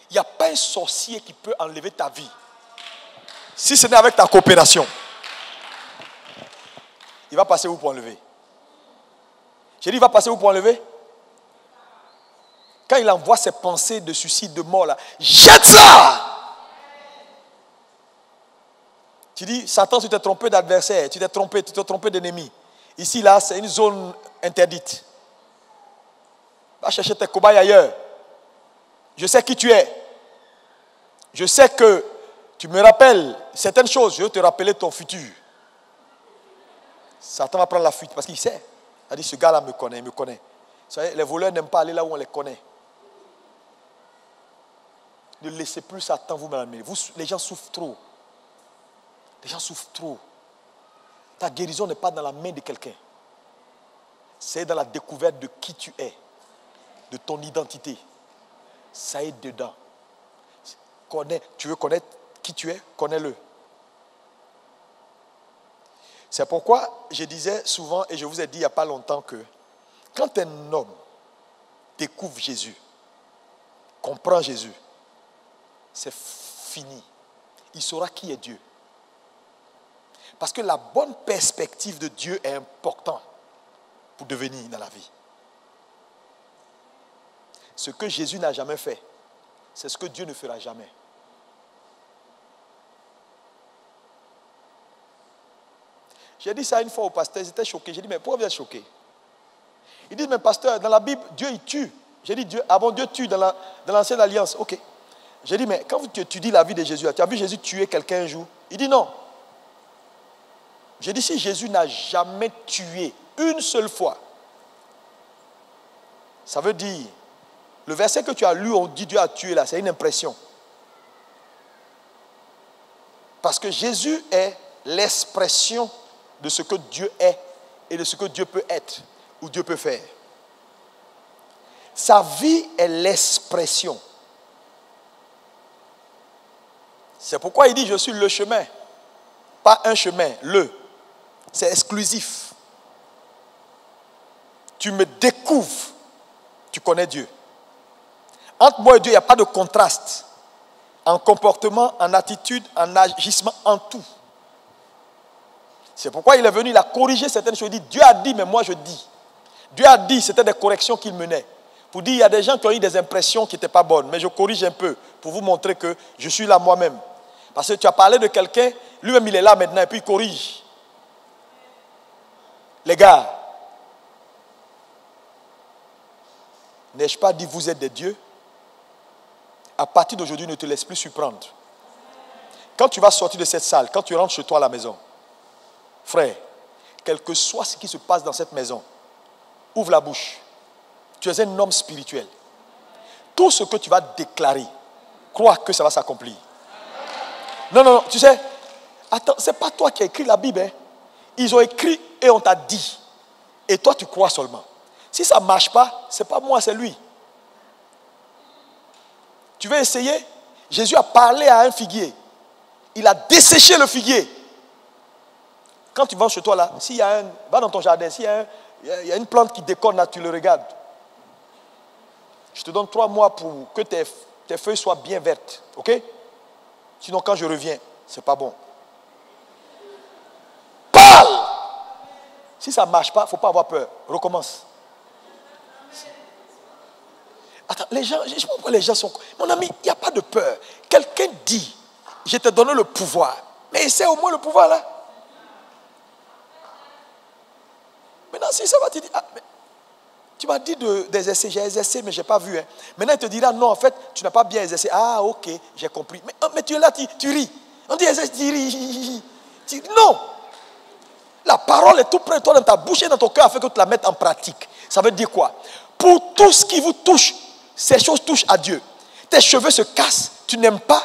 Il n'y a pas un sorcier qui peut enlever ta vie. Si ce n'est avec ta coopération. Il va passer où pour enlever? J'ai dit, il va passer où pour enlever? Quand il envoie ses pensées de suicide, de mort, là, jette ça! Tu dis, Satan, tu t'es trompé d'adversaire, tu t'es trompé d'ennemi. Ici, là, c'est une zone interdite. Va chercher tes cobayes ailleurs. Je sais qui tu es. Je sais que tu me rappelles certaines choses. Je vais te rappeler ton futur. Satan va prendre la fuite parce qu'il sait. Il a dit, ce gars-là me connaît, il me connaît. Vous savez, les voleurs n'aiment pas aller là où on les connaît. Ne laissez plus Satan vous malmener. Les gens souffrent trop. Les gens souffrent trop. Ta guérison n'est pas dans la main de quelqu'un. C'est dans la découverte de qui tu es, de ton identité. Ça est dedans. Tu veux connaître qui tu es? Connais-le. C'est pourquoi je disais souvent, et je vous ai dit il n'y a pas longtemps, que quand un homme découvre Jésus, comprend Jésus, c'est fini. Il saura qui est Dieu. Parce que la bonne perspective de Dieu est importante pour devenir dans la vie. Ce que Jésus n'a jamais fait, c'est ce que Dieu ne fera jamais. J'ai dit ça une fois au pasteur, ils étaient choqués. J'ai dit, mais pourquoi vous êtes choqués? Ils disent, mais pasteur, dans la Bible, Dieu il tue. J'ai dit, Dieu tue dans l'ancienne alliance. Ok. J'ai dit, mais quand tu étudies la vie de Jésus, tu as vu Jésus tuer quelqu'un un jour? Il dit non. J'ai dit, si Jésus n'a jamais tué une seule fois, ça veut dire, le verset que tu as lu, on dit Dieu a tué là, c'est une impression. Parce que Jésus est l'expression de ce que Dieu est et de ce que Dieu peut être ou Dieu peut faire. Sa vie est l'expression. C'est pourquoi il dit, je suis le chemin. Pas un chemin, le. C'est exclusif. Tu me découvres, tu connais Dieu. Entre moi et Dieu, il n'y a pas de contraste. En comportement, en attitude, en agissement, en tout. C'est pourquoi il est venu, il a corrigé certaines choses. Il dit, Dieu a dit, mais moi je dis. Dieu a dit, c'était des corrections qu'il menait. Pour dire, il y a des gens qui ont eu des impressions qui n'étaient pas bonnes. Mais je corrige un peu pour vous montrer que je suis là moi-même. Parce que tu as parlé de quelqu'un, lui-même il est là maintenant et puis il corrige. Les gars, n'ai-je pas dit vous êtes des dieux? À partir d'aujourd'hui, ne te laisse plus surprendre. Quand tu vas sortir de cette salle, quand tu rentres chez toi à la maison, frère, quel que soit ce qui se passe dans cette maison, ouvre la bouche. Tu es un homme spirituel. Tout ce que tu vas déclarer, crois que ça va s'accomplir. Non, tu sais, attends, c'est pas toi qui as écrit la Bible. Hein. Ils ont écrit et on t'a dit. Et toi, tu crois seulement. Si ça ne marche pas, ce n'est pas moi, c'est lui. Tu veux essayer? Jésus a parlé à un figuier. Il a desséché le figuier. Quand tu vas chez toi là, s'il y a va dans ton jardin, s'il y a une plante qui déconne là, tu le regardes. Je te donne 3 mois pour que tes feuilles soient bien vertes. Ok? Sinon, quand je reviens, ce n'est pas bon. Parle! Si ça ne marche pas, il ne faut pas avoir peur. Recommence. Attends, les gens, je ne sais pas pourquoi les gens sont... Mon ami, il n'y a pas de peur. Quelqu'un dit, je t'ai donné le pouvoir. Mais essaie au moins le pouvoir là. Maintenant, si ça va te dire... Ah, tu m'as dit des essais, j'ai exercé, mais je n'ai pas vu. Hein. Maintenant, il te dira, non, en fait, tu n'as pas bien exercé. Ah, ok, j'ai compris. Mais tu es là, tu ris. On dit exerce, tu ris. Non. La parole est tout près de toi, dans ta bouche et dans ton cœur, afin que tu la mettes en pratique. Ça veut dire quoi? Pour tout ce qui vous touche, ces choses touchent à Dieu. Tes cheveux se cassent, tu n'aimes pas,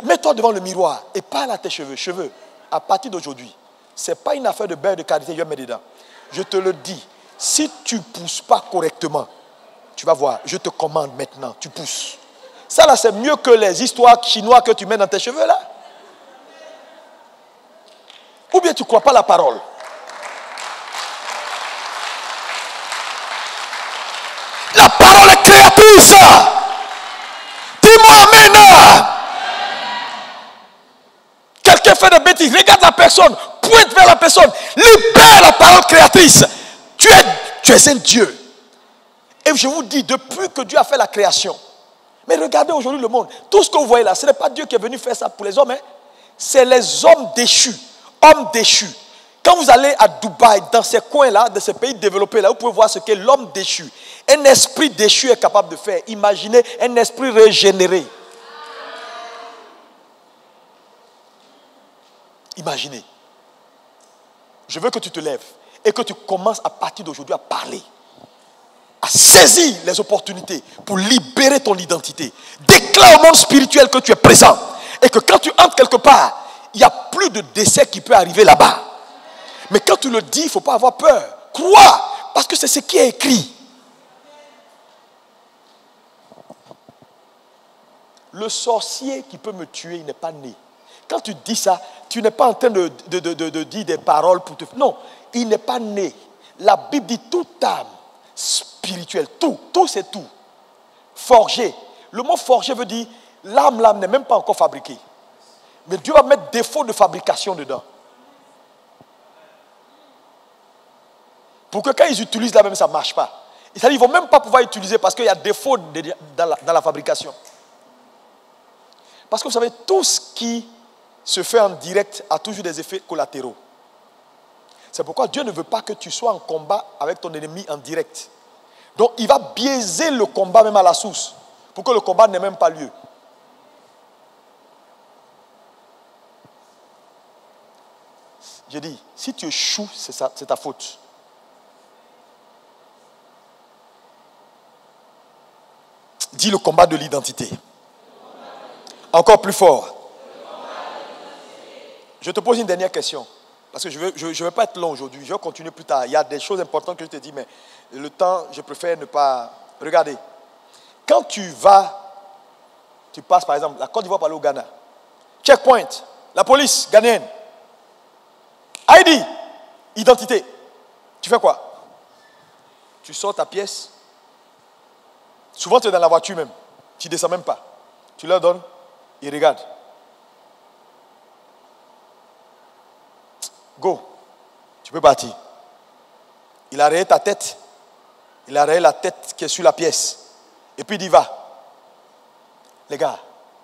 mets-toi devant le miroir et parle à tes cheveux. Cheveux, à partir d'aujourd'hui, ce n'est pas une affaire de beurre de qualité, je vais mettre dedans. Je te le dis. Si tu ne pousses pas correctement, tu vas voir, je te commande maintenant, tu pousses. Ça là, c'est mieux que les histoires chinoises que tu mets dans tes cheveux là. Ou bien tu ne crois pas la parole. La parole est créatrice. Dis-moi amen. Quelqu'un fait des bêtises, regarde la personne, pointe vers la personne, libère la parole créatrice. Tu es un Dieu. Et je vous dis, depuis que Dieu a fait la création, mais regardez aujourd'hui le monde, tout ce que vous voyez là, ce n'est pas Dieu qui est venu faire ça pour les hommes, hein. C'est les hommes déchus, hommes déchus. Quand vous allez à Dubaï, dans ces coins-là, dans ces pays développés là, vous pouvez voir ce qu'est l'homme déchu. Un esprit déchu est capable de faire. Imaginez un esprit régénéré. Imaginez. Je veux que tu te lèves et que tu commences à partir d'aujourd'hui à parler, à saisir les opportunités pour libérer ton identité. Déclare au monde spirituel que tu es présent et que quand tu entres quelque part, il n'y a plus de décès qui peut arriver là-bas. Mais quand tu le dis, il ne faut pas avoir peur. Crois, parce que c'est ce qui est écrit. Le sorcier qui peut me tuer, il n'est pas né. Quand tu dis ça, tu n'es pas en train de dire des paroles pour te... Non, il n'est pas né. La Bible dit toute âme spirituelle, tout c'est tout. Forgé. Le mot forgé veut dire l'âme n'est même pas encore fabriquée. Mais Dieu va mettre défaut de fabrication dedans. Pour que quand ils utilisent là même, ça ne marche pas. C'est-à-dire qu'ils ne vont même pas pouvoir utiliser parce qu'il y a défaut dans la fabrication. Parce que vous savez, tout ce qui se fait en direct a toujours des effets collatéraux. C'est pourquoi Dieu ne veut pas que tu sois en combat avec ton ennemi en direct. Donc il va biaiser le combat même à la source, pour que le combat n'ait même pas lieu. J'ai dit, si tu échoues, c'est ta faute. Dis le combat de l'identité. Encore plus fort. Je te pose une dernière question. Parce que je ne vais pas être long aujourd'hui. Je vais continuer plus tard. Il y a des choses importantes que je te dis, mais le temps, je préfère ne pas... Regardez. Quand tu passes par exemple, la Côte d'Ivoire pour aller au Ghana. Checkpoint. La police ghanéenne. ID. Identité. Tu fais quoi? Tu sors ta pièce. Souvent, tu es dans la voiture même. Tu ne descends même pas. Tu leur donnes. Ils regardent. Go. Tu peux partir. Il a rayé ta tête. Il a rayé la tête qui est sur la pièce. Et puis il dit va. Les gars,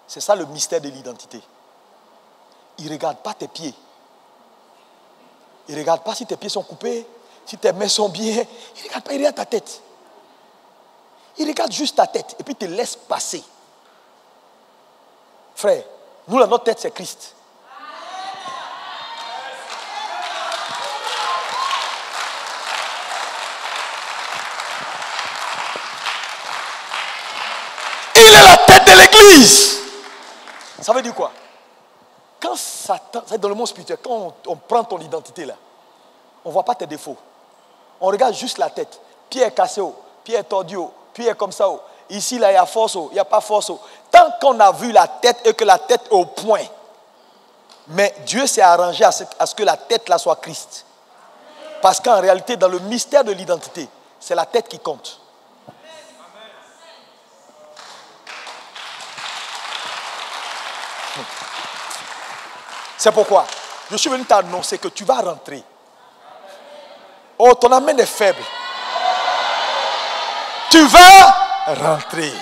c'est ça le mystère de l'identité. Il ne regarde pas tes pieds. Il ne regarde pas si tes pieds sont coupés, si tes mains sont bien. Il ne regarde pas, il regarde ta tête. Il regarde juste ta tête et puis te laisse passer. Frère, nous, là, notre tête, c'est Christ. Il est la tête de l'église. Ça veut dire quoi? Quand Satan, c'est dans le monde spirituel, quand on prend ton identité là, on ne voit pas tes défauts. On regarde juste la tête. Pied est cassé, pied est tordu, pied est comme ça. Ici, là, il y a force, il n'y a pas force. Tant qu'on a vu la tête et que la tête est au point. Mais Dieu s'est arrangé à ce que la tête là soit Christ. Parce qu'en réalité, dans le mystère de l'identité, c'est la tête qui compte. C'est pourquoi je suis venu t'annoncer que tu vas rentrer. Oh, ton amène est faible. Tu vas rentrer.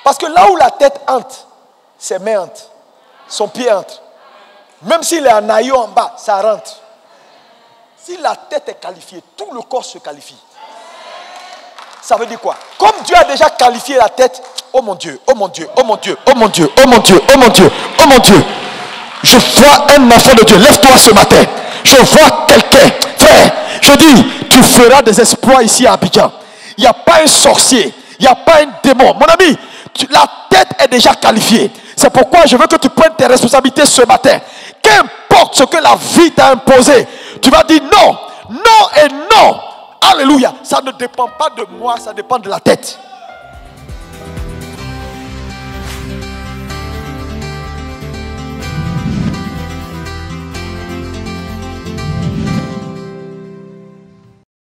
Parce que là où la tête entre, ses mains entrent. Son pied entre. Même s'il est en aïeux en bas, ça rentre. Si la tête est qualifiée, tout le corps se qualifie. Ça veut dire quoi? Comme Dieu a déjà qualifié la tête, oh mon Dieu, oh mon Dieu, oh mon Dieu, oh mon Dieu, oh mon Dieu, oh mon Dieu, oh mon Dieu. Je vois un enfant de Dieu. Lève-toi ce matin. Je vois quelqu'un. Frère, je dis, tu feras des exploits ici à Abidjan. Il n'y a pas un sorcier. Il n'y a pas un démon. Mon ami, la tête est déjà qualifiée. C'est pourquoi je veux que tu prennes tes responsabilités ce matin. Qu'importe ce que la vie t'a imposé, tu vas dire non. non et non. Alléluia. Ça ne dépend pas de moi, ça dépend de la tête.